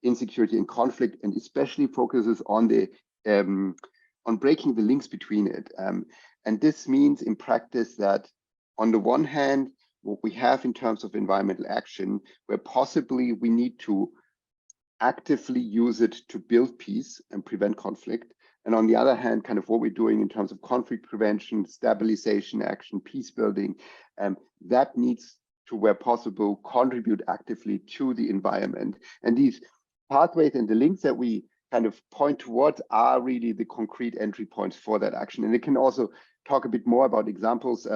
insecurity, and conflict, and especially focuses on the on breaking the links between it. And this means in practice that on the one hand, what we have in terms of environmental action, where possibly we need to actively use it to build peace and prevent conflict. And on the other hand, kind of what we're doing in terms of conflict prevention, stabilization action, peace building, that needs to, where possible, contribute actively to the environment. And these pathways and the links that we kind of point towards are really the concrete entry points for that action. And it can also talk a bit more about examples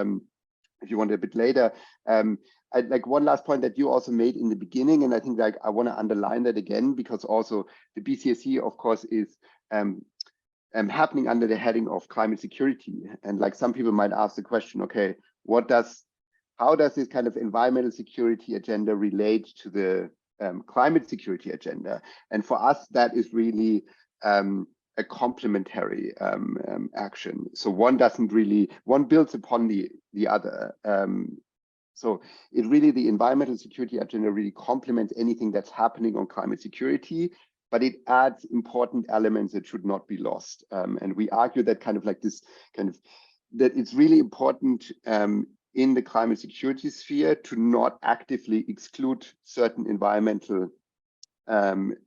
if you want a bit later. I'd like one last point that you also made in the beginning, and I think like I want to underline that again, because also the BCSC, of course, is happening under the heading of climate security. And like some people might ask the question, okay, how does this kind of environmental security agenda relate to the climate security agenda? And for us, that is really a complementary action. So one builds upon the other. So it really, the environmental security agenda really complements anything that's happening on climate security, but it adds important elements that should not be lost. And we argue that kind of like this that it's really important in the climate security sphere to not actively exclude certain environmental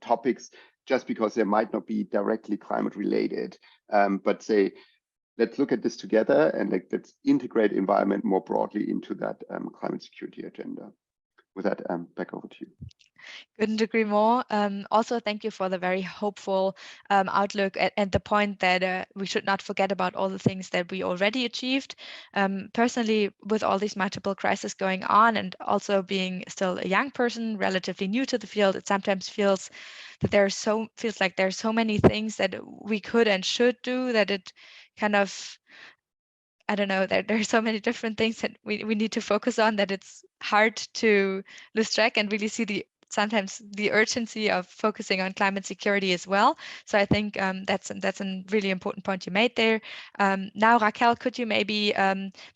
topics just because they might not be directly climate related, but say, let's look at this together and like let's integrate environment more broadly into that climate security agenda. With that, back over to you. Couldn't agree more. Also, thank you for the very hopeful outlook and the point that we should not forget about all the things that we already achieved. Personally, with all these multiple crises going on and also being still a young person, relatively new to the field, it sometimes feels that feels like there's so many things that we could and should do that it kind of, I don't know, there are so many different things that we need to focus on that it's hard to lose track and really see sometimes the urgency of focusing on climate security as well. So I think that's a really important point you made there. Now, Raquel, could you maybe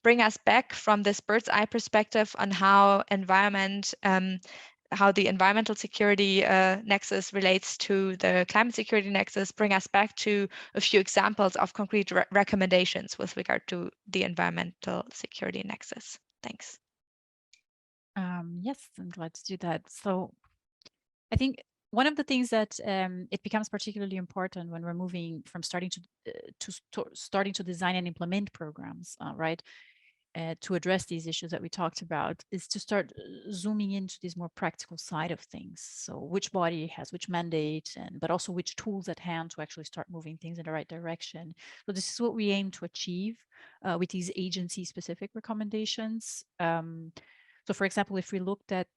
bring us back from this bird's eye perspective on how how the environmental security nexus relates to the climate security nexus, bring us back to a few examples of concrete recommendations with regard to the environmental security nexus. Thanks. Yes, I'm glad to do that. So I think one of the things that it becomes particularly important when we're moving from starting to design and implement programs, right? To address these issues that we talked about is to start zooming into this more practical side of things. So which body has which mandate, but also which tools at hand to actually start moving things in the right direction. So this is what we aim to achieve with these agency-specific recommendations. So for example, if we looked at,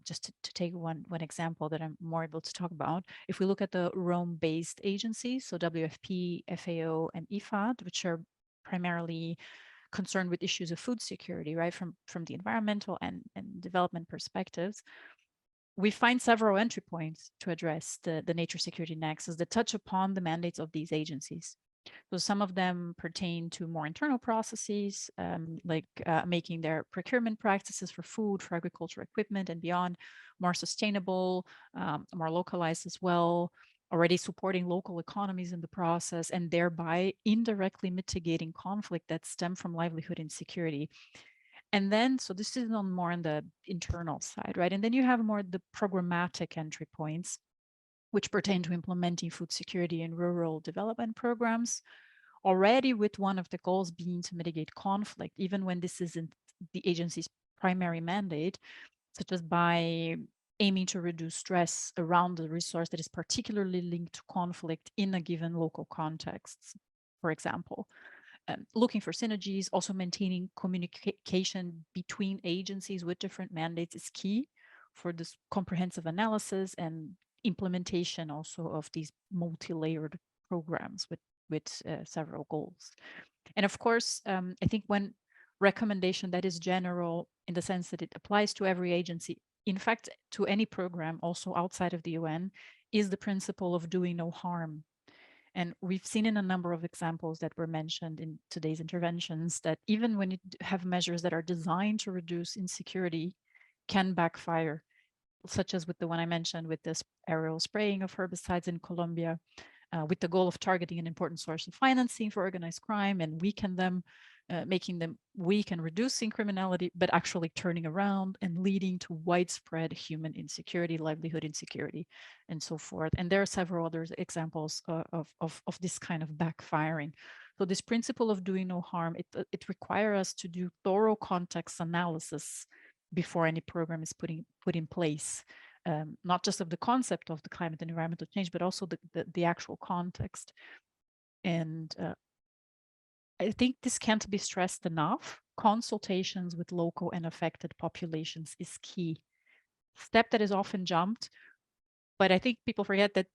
just to take one example that I'm more able to talk about, if we look at the Rome-based agencies, so WFP, FAO, and IFAD, which are primarily concerned with issues of food security, right, from the environmental and development perspectives, we find several entry points to address the nature security nexus that touch upon the mandates of these agencies. So some of them pertain to more internal processes, like making their procurement practices for food, for agriculture equipment and beyond more sustainable, more localized as well, already supporting local economies in the process, and thereby indirectly mitigating conflict that stem from livelihood insecurity. And then, so this is more on the internal side, right? And then you have more the programmatic entry points, which pertain to implementing food security in rural development programs, already with one of the goals being to mitigate conflict, even when this isn't the agency's primary mandate, such as by aiming to reduce stress around the resource that is particularly linked to conflict in a given local context, for example. Looking for synergies, also maintaining communication between agencies with different mandates is key for this comprehensive analysis and implementation also of these multi-layered programs with several goals. And of course, I think one recommendation that is general in the sense that it applies to every agency, in fact, to any program also outside of the UN, is the principle of doing no harm. And we've seen in a number of examples that were mentioned in today's interventions that even when you have measures that are designed to reduce insecurity can backfire, such as with the one I mentioned with this aerial spraying of herbicides in Colombia, with the goal of targeting an important source of financing for organized crime and weaken them, making them weak and reducing criminality, but actually turning around and leading to widespread human insecurity, livelihood insecurity, and so forth. And there are several other examples of this kind of backfiring. So this principle of doing no harm, it requires us to do thorough context analysis before any program is put in place. Not just of the concept of the climate and environmental change, but also the actual context. And I think this can't be stressed enough. Consultations with local and affected populations is key. Step that is often jumped, but I think people forget that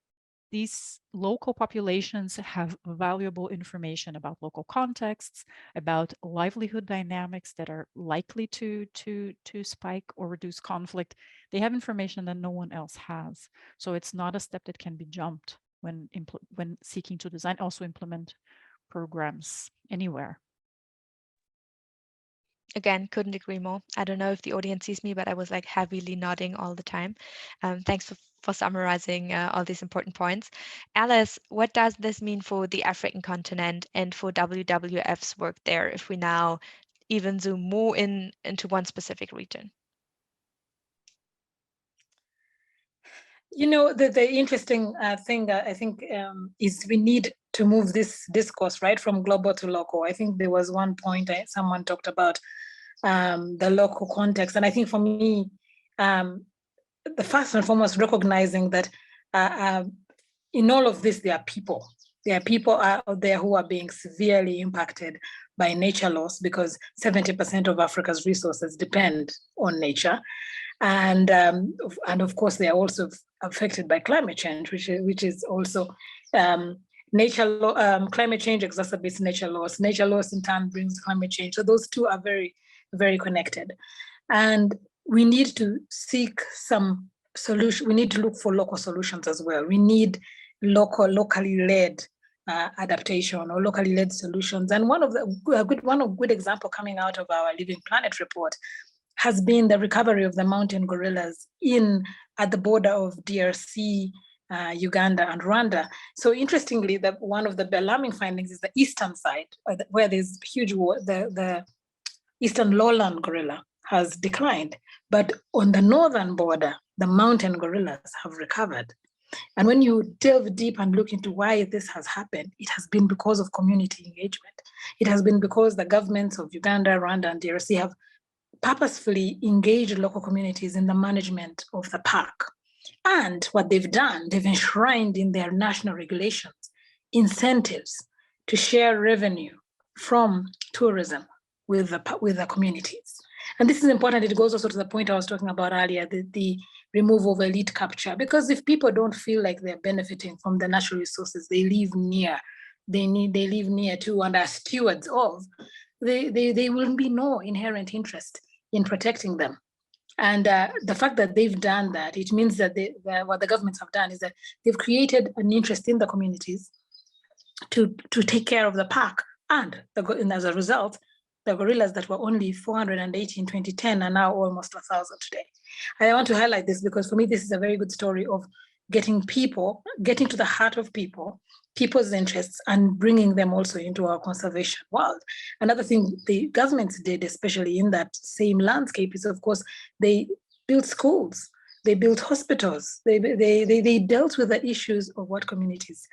these local populations have valuable information about local contexts, about livelihood dynamics that are likely to spike or reduce conflict. They have information that no one else has. So it's not a step that can be jumped when seeking to design, also implement programs anywhere. Again, couldn't agree more. I don't know if the audience sees me, but I was like heavily nodding all the time. Thanks for summarizing all these important points. Alice, what does this mean for the African continent and for WWF's work there if we now even zoom more into one specific region? You know, the interesting thing I think is we need to move this discourse right from global to local. I think there was one point someone talked about the local context, and I think for me, the first and foremost, recognizing that in all of this, there are people. There are people out there who are being severely impacted by nature loss because 70% of Africa's resources depend on nature. And of course, they are also affected by climate change, which is also Climate change exacerbates nature loss. Nature loss in turn brings climate change. So those two are very, very connected. And we need to seek some solution. We need to look for local solutions as well. We need locally led adaptation or locally led solutions. And one good example coming out of our Living Planet report has been the recovery of the mountain gorillas at the border of DRC, Uganda and Rwanda. So interestingly, one of the alarming findings is the eastern side, where there's huge war. The eastern lowland gorilla has declined, but on the northern border, the mountain gorillas have recovered. And when you delve deep and look into why this has happened, it has been because of community engagement. It has been because the governments of Uganda, Rwanda, and DRC have purposefully engaged local communities in the management of the park. And what they've done, they've enshrined in their national regulations incentives to share revenue from tourism with the communities. And this is important. It goes also to the point I was talking about earlier, the removal of elite capture. Because if people don't feel like they're benefiting from the natural resources they live near, they live near to and are stewards of, there will be no inherent interest in protecting them. And the fact that they've done that, it means that what the governments have done is that they've created an interest in the communities to take care of the park. And as a result, the gorillas that were only 480 in 2010 are now almost 1,000 today. I want to highlight this because for me, this is a very good story of getting to the heart of people's interests and bringing them also into our conservation world. Another thing the governments did, especially in that same landscape, is of course, they built schools, they built hospitals, they dealt with the issues of what communities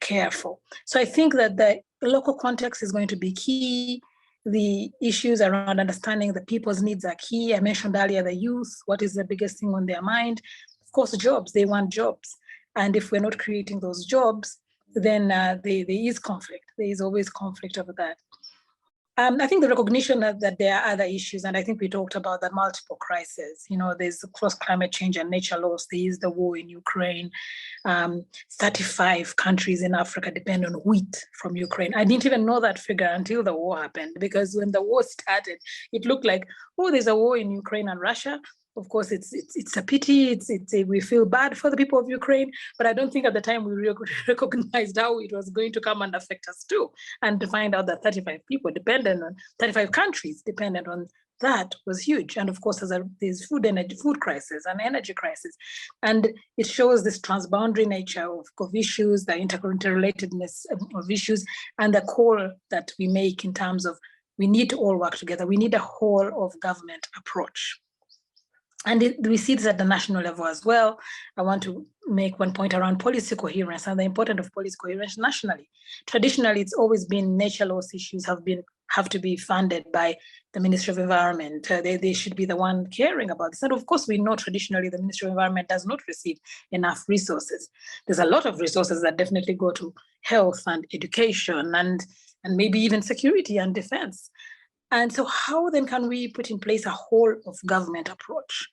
care for. So I think that the local context is going to be key. The issues around understanding the people's needs are key. I mentioned earlier the youth, what is the biggest thing on their mind? Of course, jobs, they want jobs. And if we're not creating those jobs, then there is conflict. There is always conflict over that. I think the recognition that there are other issues, and I think we talked about the multiple crises. There's across climate change and nature loss. There is the war in Ukraine. 35 countries in Africa depend on wheat from Ukraine. I didn't even know that figure until the war happened, because when the war started, it looked like, oh, there's a war in Ukraine and Russia. Of course, it's a pity. We feel bad for the people of Ukraine, but I don't think at the time we recognized how it was going to come and affect us too. And to find out that 35 countries dependent on that was huge. And of course, there's food crisis and energy crisis, and it shows this transboundary nature of issues, the interrelatedness of issues, and the call that we make in terms of we need to all work together. We need a whole of government approach. And we see this at the national level as well. I want to make one point around policy coherence and the importance of policy coherence nationally. Traditionally, it's always been nature loss issues have to be funded by the Ministry of Environment. They should be the one caring about this. And of course, we know traditionally the Ministry of Environment does not receive enough resources. There's a lot of resources that definitely go to health and education and maybe even security and defense. And so how then can we put in place a whole of government approach?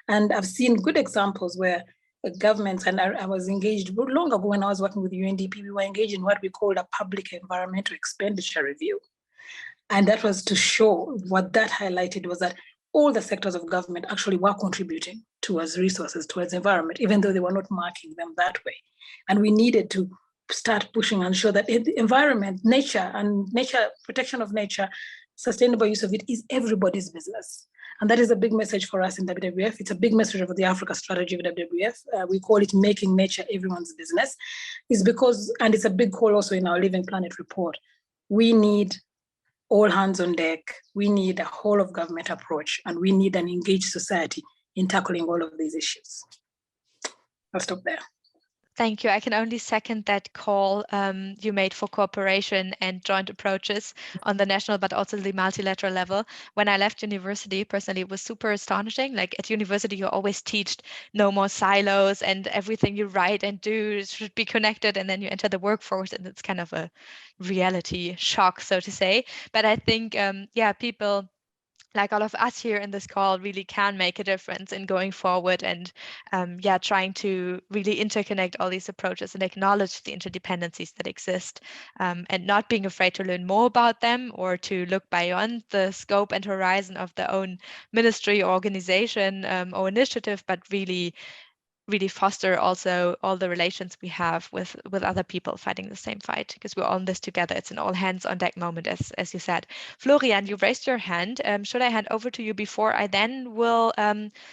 And I've seen good examples where governments, and I was engaged long ago when I was working with UNDP, we were engaged in what we called a public environmental expenditure review. And that was to show, what that highlighted was that all the sectors of government actually were contributing towards resources, towards environment, even though they were not marking them that way. And we needed to start pushing and show that the environment, nature, protection of nature, sustainable use of it is everybody's business. And that is a big message for us in WWF. It's a big message of the Africa strategy of WWF. We call it making nature everyone's business. It's because, and it's a big call also in our Living Planet report, we need all hands on deck. We need a whole of government approach, and we need an engaged society in tackling all of these issues. I'll stop there. Thank you. I can only second that call you made for cooperation and joint approaches on the national, but also the multilateral level. When I left university, personally, it was super astonishing. Like at university, you always teach no more silos and everything you write and do should be connected. And then you enter the workforce and it's kind of a reality shock, so to say. But I think, people like all of us here in this call really can make a difference in going forward and trying to really interconnect all these approaches and acknowledge the interdependencies that exist, and not being afraid to learn more about them or to look beyond the scope and horizon of their own ministry or organization or initiative, but really foster also all the relations we have with other people fighting the same fight, because we're all in this together. It's an all hands on deck moment, as you said. Florian, you raised your hand. Should I hand over to you before I then will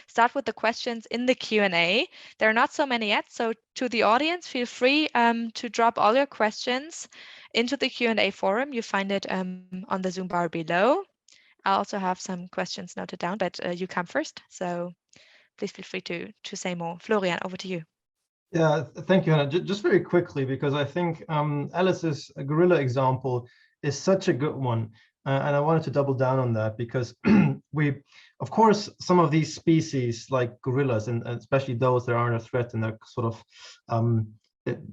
start with the questions in the Q&A? There are not so many yet, so to the audience, feel free to drop all your questions into the Q&A forum. You find it on the Zoom bar below. I also have some questions noted down, but you come first, so please feel free to say more. Florian, over to you. Yeah, thank you, Hannah. Just very quickly, because I think Alice's gorilla example is such a good one. And I wanted to double down on that because of course, some of these species like gorillas, and especially those that aren't a threat, and they're sort of,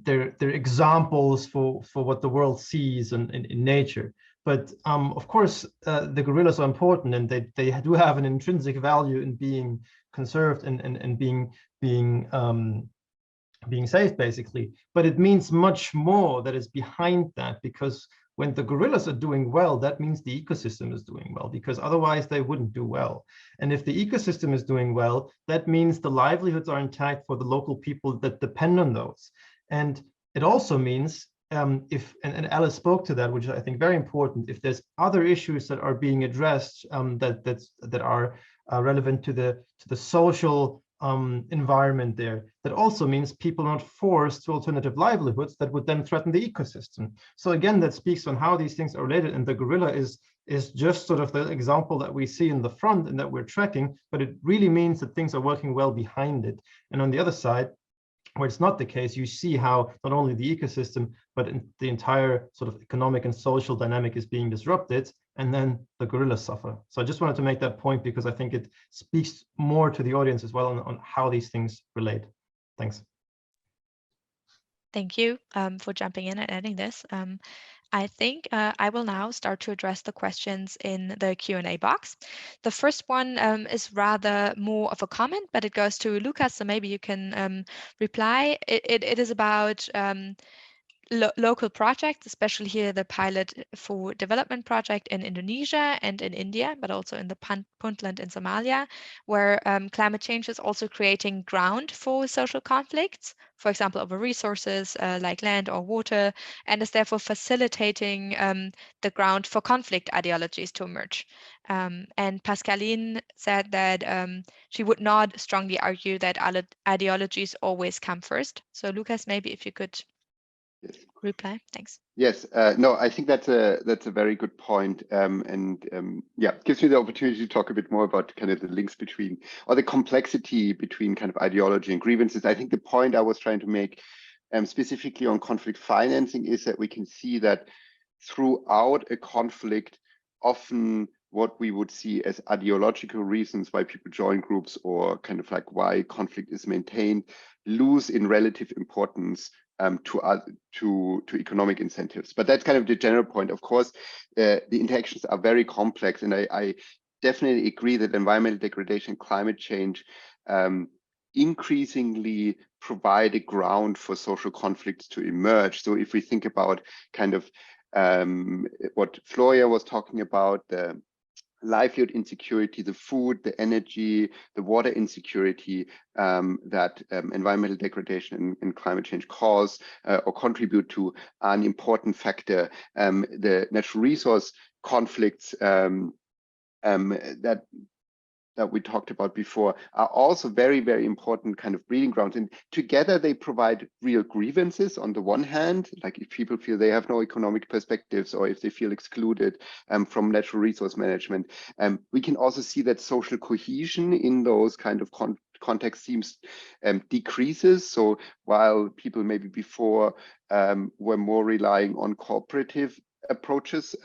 they're examples for what the world sees in nature. But of course, the gorillas are important, and they do have an intrinsic value in being conserved and being safe, basically. But it means much more that is behind that, because when the gorillas are doing well, that means the ecosystem is doing well, because otherwise they wouldn't do well. And if the ecosystem is doing well, that means the livelihoods are intact for the local people that depend on those. And it also means if, and Alice spoke to that, which I think very important, if there's other issues that are being addressed that are relevant to the social environment there, that also means people are not forced to alternative livelihoods that would then threaten the ecosystem. So again, that speaks on how these things are related, and the gorilla is just sort of the example that we see in the front and that we're tracking, but it really means that things are working well behind it. And on the other side, where it's not the case, you see how not only the ecosystem, but the entire sort of economic and social dynamic is being disrupted, and then the gorillas suffer. So I just wanted to make that point because I think it speaks more to the audience as well on how these things relate. Thanks. Thank you for jumping in and adding this. I think I will now start to address the questions in the Q&A box. The first one is rather more of a comment, but it goes to Lucas, so maybe you can reply. It is about local projects, especially here the pilot for development project in Indonesia and in India, but also in the Puntland in Somalia, where climate change is also creating ground for social conflicts, for example, over resources like land or water, and is therefore facilitating the ground for conflict ideologies to emerge. And Pascaline said that she would not strongly argue that ideologies always come first. So Lucas, maybe if you could reply. Thanks. Yes, no, I think that's a very good point, yeah, gives me the opportunity to talk a bit more about kind of the links between, or the complexity between kind of ideology and grievances. I think the point I was trying to make specifically on conflict financing is that we can see that throughout a conflict, often what we would see as ideological reasons why people join groups, or kind of like why conflict is maintained, lose in relative importance to economic incentives. But that's kind of the general point. Of course, the interactions are very complex, and I definitely agree that environmental degradation, climate change increasingly provide a ground for social conflicts to emerge. So if we think about kind of what Florian was talking about, the livelihood insecurity, the food, the energy, the water insecurity that environmental degradation and climate change cause or contribute to, an important factor. The natural resource conflicts that we talked about before are also very, very important kind of breeding grounds. And together they provide real grievances on the one hand, like if people feel they have no economic perspectives, or if they feel excluded from natural resource management. We can also see that social cohesion in those kind of context seems decreases. So while people maybe before were more relying on cooperative approaches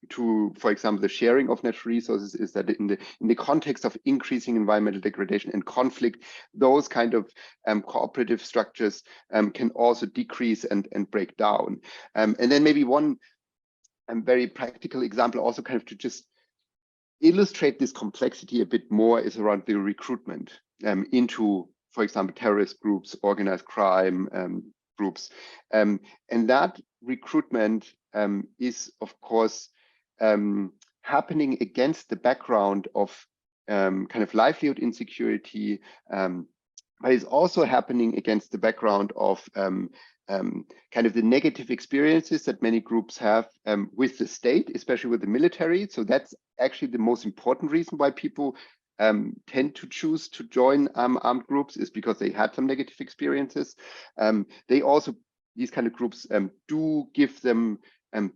to, for example, the sharing of natural resources, is that in the context of increasing environmental degradation and conflict, those kind of cooperative structures can also decrease and break down. And then maybe one very practical example, also kind of to just illustrate this complexity a bit more is around the recruitment into, for example, terrorist groups, organized crime groups. And that recruitment is, of course, happening against the background of kind of livelihood insecurity, but it's also happening against the background of kind of the negative experiences that many groups have with the state, especially with the military. So that's actually the most important reason why people tend to choose to join armed groups, is because they had some negative experiences. They also, these kind of groups do give them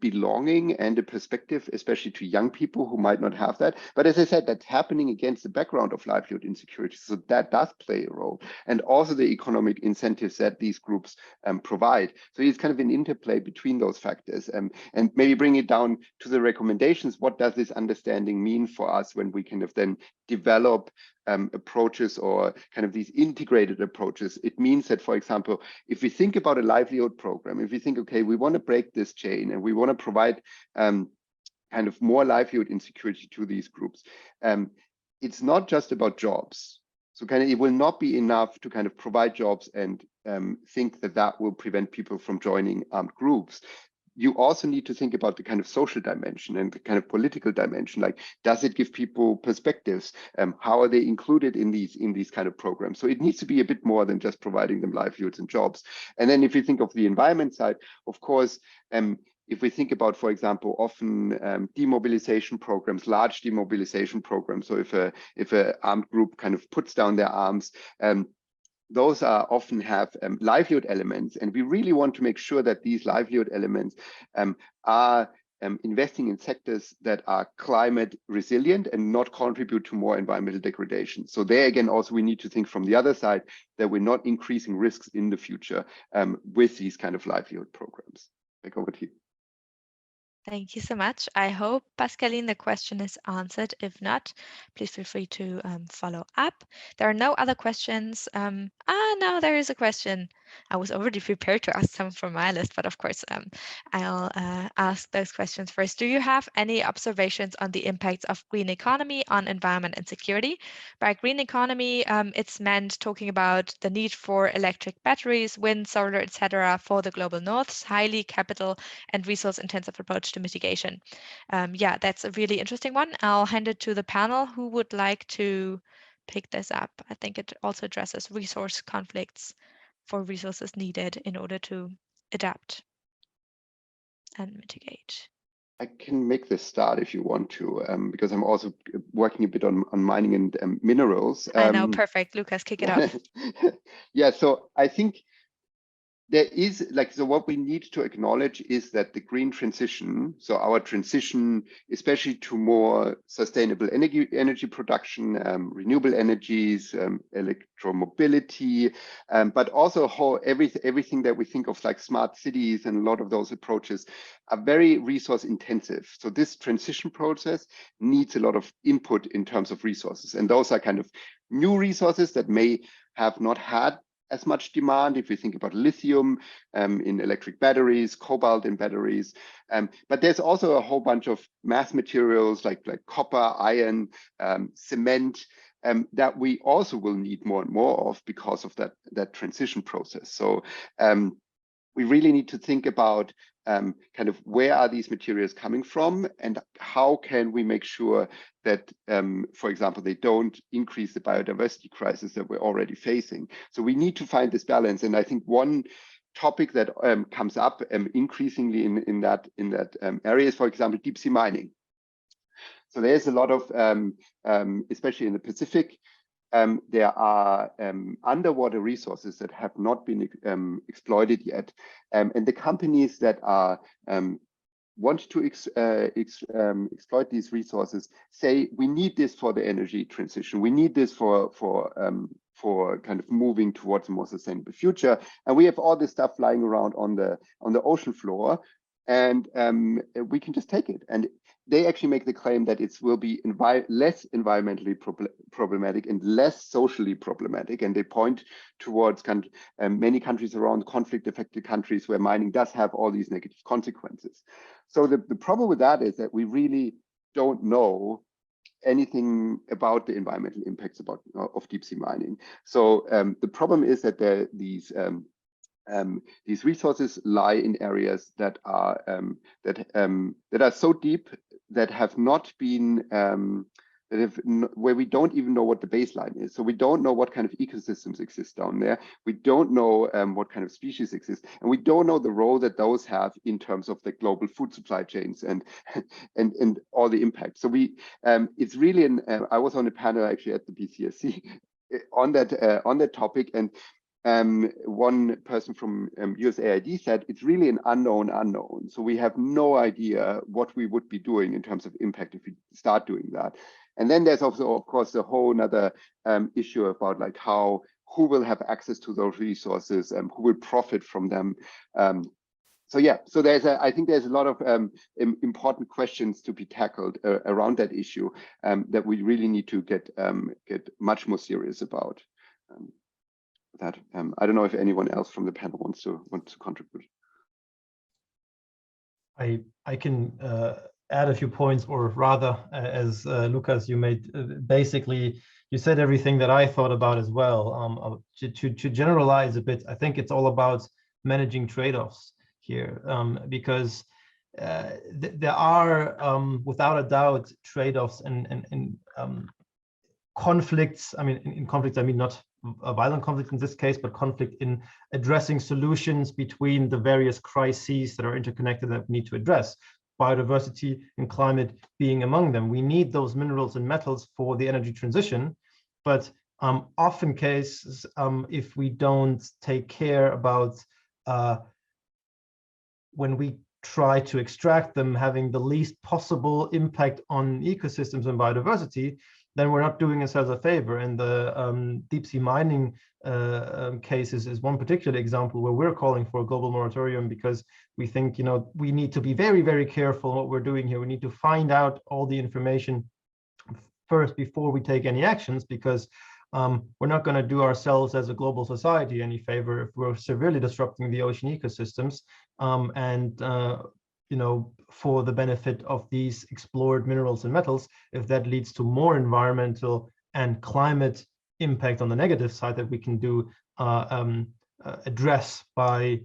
belonging and a perspective, especially to young people who might not have that. But as I said, that's happening against the background of livelihood insecurity. So that does play a role. And also the economic incentives that these groups provide. So it's kind of an interplay between those factors. And maybe bring it down to the recommendations. What does this understanding mean for us when we kind of then develop approaches, or kind of these integrated approaches? It means that, for example, if we think about a livelihood program, if we think, okay, we want to break this chain and we want to provide kind of more livelihood insecurity to these groups, it's not just about jobs. So kind of it will not be enough to kind of provide jobs and think that that will prevent people from joining armed groups. You also need to think about the kind of social dimension and the kind of political dimension. Like, does it give people perspectives? How are they included in these kind of programs? So it needs to be a bit more than just providing them livelihoods and jobs. And then if you think of the environment side, of course, if we think about, for example, often demobilization programs, large demobilization programs. So if a armed group kind of puts down their arms, those are often have livelihood elements, and we really want to make sure that these livelihood elements are investing in sectors that are climate resilient and not contribute to more environmental degradation. So there again, also we need to think from the other side that we're not increasing risks in the future with these kind of livelihood programs. Back over to you. Thank you so much. I hope, Pascaline, the question is answered. If not, please feel free to follow up. There are no other questions. No, there is a question. I was already prepared to ask some from my list, but of course, I'll ask those questions first. Do you have any observations on the impacts of green economy on environment and security? By green economy, it's meant talking about the need for electric batteries, wind, solar, etc., for the global north's highly capital and resource-intensive approach to mitigation. Yeah, that's a really interesting one. I'll hand it to the panel. Who would like to pick this up? I think it also addresses resource conflicts for resources needed in order to adapt and mitigate. I can make this start if you want to, because I'm also working a bit on mining and minerals. I know, perfect. Lucas, kick it off. Yeah, so I think there is, like, so what we need to acknowledge is that the green transition, so our transition, especially to more sustainable energy production, renewable energies, electromobility, but also everything that we think of like smart cities, and a lot of those approaches are very resource intensive. So this transition process needs a lot of input in terms of resources. And those are kind of new resources that may have not had as much demand if we think about lithium in electric batteries, cobalt in batteries. But there's also a whole bunch of mass materials like copper, iron, cement, that we also will need more and more of because of that transition process. So we really need to think about kind of where are these materials coming from, and how can we make sure that, for example, they don't increase the biodiversity crisis that we're already facing. So we need to find this balance. And I think one topic that comes up increasingly in that area is, for example, deep sea mining. So there's a lot of, especially in the Pacific, there are underwater resources that have not been exploited yet. And the companies that are want to exploit these resources say, we need this for the energy transition. We need this for kind of moving towards a more sustainable future. And we have all this stuff lying around on the ocean floor, and we can just take it. And they actually make the claim that it will be less environmentally problematic and less socially problematic. And they point towards many countries around conflict-affected countries where mining does have all these negative consequences. So the problem with that is that we really don't know anything about the environmental impacts of deep sea mining. So the problem is that these resources lie in areas that are so deep that have not been where we don't even know what the baseline is. So we don't know what kind of ecosystems exist down there. We don't know what kind of species exist, and we don't know the role that those have in terms of the global food supply chains and all the impact. So it's really I was on a panel actually at the BCSC on that topic, and one person from USAID said it's really an unknown. So we have no idea what we would be doing in terms of impact if we start doing that. And then there's also, of course, a whole other issue about like who will have access to those resources and who will profit from them. So yeah, so I think there's a lot of important questions to be tackled around that issue that we really need to get much more serious about. That I don't know if anyone else from the panel wants to contribute. I can add a few points, or rather, as Lucas, you made basically you said everything that I thought about as well. To generalize a bit, I think it's all about managing trade-offs here, because there are without a doubt trade-offs and conflicts. I mean, in conflicts, I mean not a violent conflict in this case, but conflict in addressing solutions between the various crises that are interconnected that we need to address, biodiversity and climate being among them. We need those minerals and metals for the energy transition, but often cases, if we don't take care about when we try to extract them having the least possible impact on ecosystems and biodiversity, then we're not doing ourselves a favor. And the deep sea mining cases is one particular example where we're calling for a global moratorium, because we think, we need to be very, very careful what we're doing here. We need to find out all the information first before we take any actions, because we're not going to do ourselves as a global society any favor if we're severely disrupting the ocean ecosystems for the benefit of these explored minerals and metals, if that leads to more environmental and climate impact on the negative side that we can do address by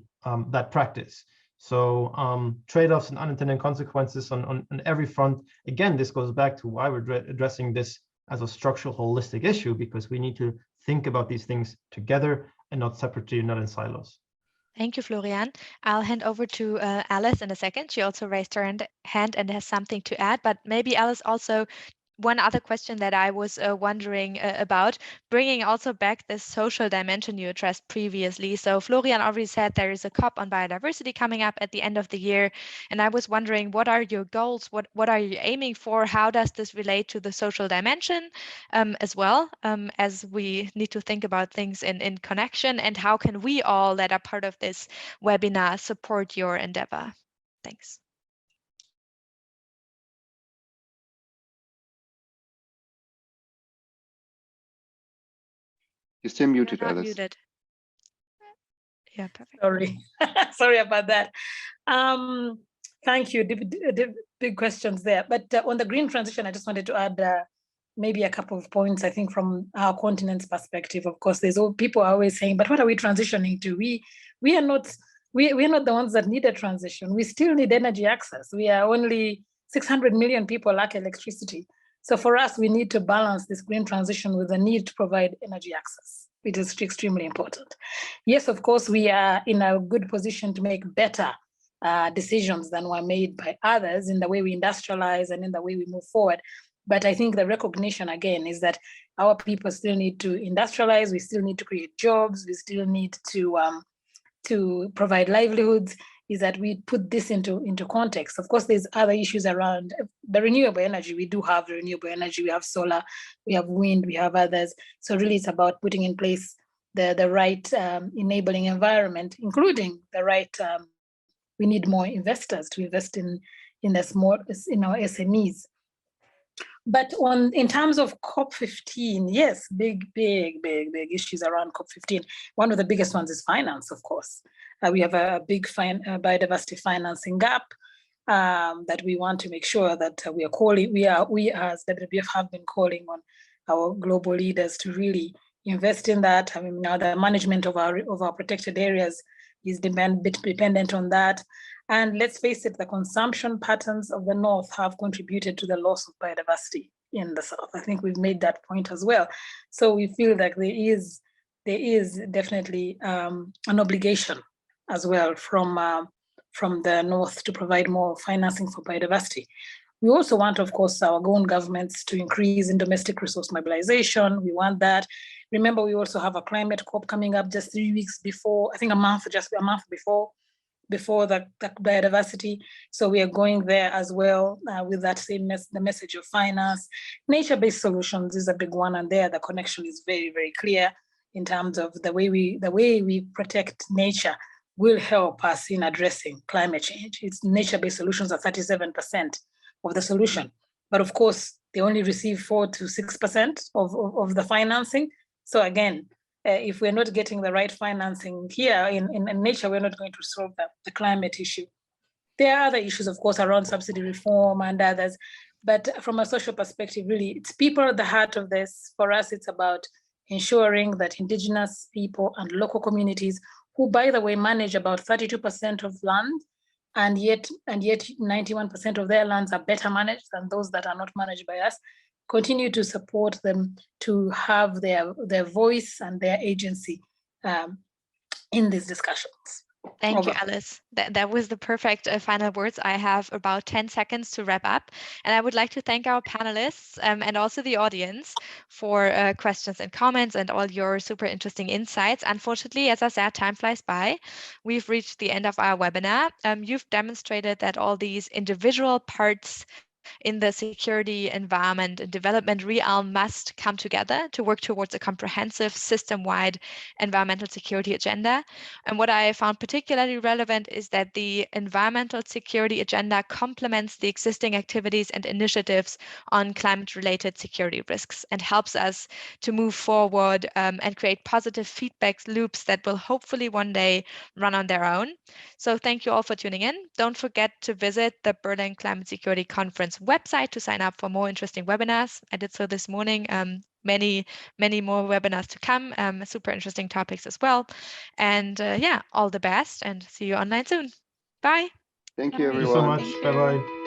that practice. So trade-offs and unintended consequences on every front. Again, this goes back to why we're addressing this as a structural holistic issue, because we need to think about these things together and not separately, not in silos. Thank you, Florian. I'll hand over to Alice in a second. She also raised her hand and has something to add, but maybe Alice also, one other question that I was wondering about, bringing also back this social dimension you addressed previously. So Florian already said there is a COP on biodiversity coming up at the end of the year. And I was wondering, what are your goals? What are you aiming for? How does this relate to the social dimension as well, as we need to think about things in connection? And how can we all that are part of this webinar support your endeavor? Thanks. You're still muted, You're not Alice. muted. Yeah, perfect. Sorry, sorry about that. Thank you. The big questions there. But on the green transition, I just wanted to add maybe a couple of points. I think from our continent's perspective, of course, people are always saying, but what are we transitioning to? We are not the ones that need a transition. We still need energy access. We are only 600 million people lack electricity. So for us, we need to balance this green transition with the need to provide energy access. It is extremely important. Yes, of course, we are in a good position to make better decisions than were made by others in the way we industrialize and in the way we move forward. But I think the recognition, again, is that our people still need to industrialize. We still need to create jobs. We still need to provide livelihoods. Is that we put this into context. Of course, there's other issues around the renewable energy. We do have renewable energy. We have solar, we have wind, we have others. So really it's about putting in place the right enabling environment, including the right, we need more investors to invest in the small, our SMEs. But in terms of COP15, yes, big issues around COP15. One of the biggest ones is finance, of course. We have a big biodiversity financing gap. that we want to make sure that we as WWF have been calling on our global leaders to really invest in that. I mean, now the management of our protected areas is dependent on that. And let's face it, the consumption patterns of the North have contributed to the loss of biodiversity in the South. I think we've made that point as well. So we feel that there is definitely an obligation as well from the North to provide more financing for biodiversity. We also want, of course, our own governments to increase in domestic resource mobilization. We want that. Remember, we also have a climate COP coming up just 3 weeks before, I think a month before the biodiversity. So we are going there as well with that same the message of finance. Nature-based solutions is a big one, and there the connection is very, very clear in terms of the way we protect nature will help us in addressing climate change. It's nature-based solutions are 37% of the solution. But of course, they only receive 4 to 6% of the financing. So again, if we're not getting the right financing here in nature, we're not going to solve the climate issue. There are other issues, of course, around subsidy reform and others. But from a social perspective, really, it's people at the heart of this. For us, it's about ensuring that Indigenous people and local communities, who, by the way, manage about 32% of land, and yet 91% of their lands are better managed than those that are not managed by us, continue to support them to have their voice and their agency in these discussions. Thank you, Alice. That was the perfect final words. I have about 10 seconds to wrap up. And I would like to thank our panelists and also the audience for questions and comments and all your super interesting insights. Unfortunately, as I said, time flies by. We've reached the end of our webinar. You've demonstrated that all these individual parts in the security, environment, and development realm must come together to work towards a comprehensive system-wide environmental security agenda. And what I found particularly relevant is that the environmental security agenda complements the existing activities and initiatives on climate-related security risks and helps us to move forward and create positive feedback loops that will hopefully one day run on their own. So thank you all for tuning in. Don't forget to visit the Berlin Climate Security Conference website to sign up for more interesting webinars. I did so this morning. Many more webinars to come, super interesting topics as well. And yeah, all the best and see you online soon. Bye. Thank you, Thank you so everyone. much. Bye-bye.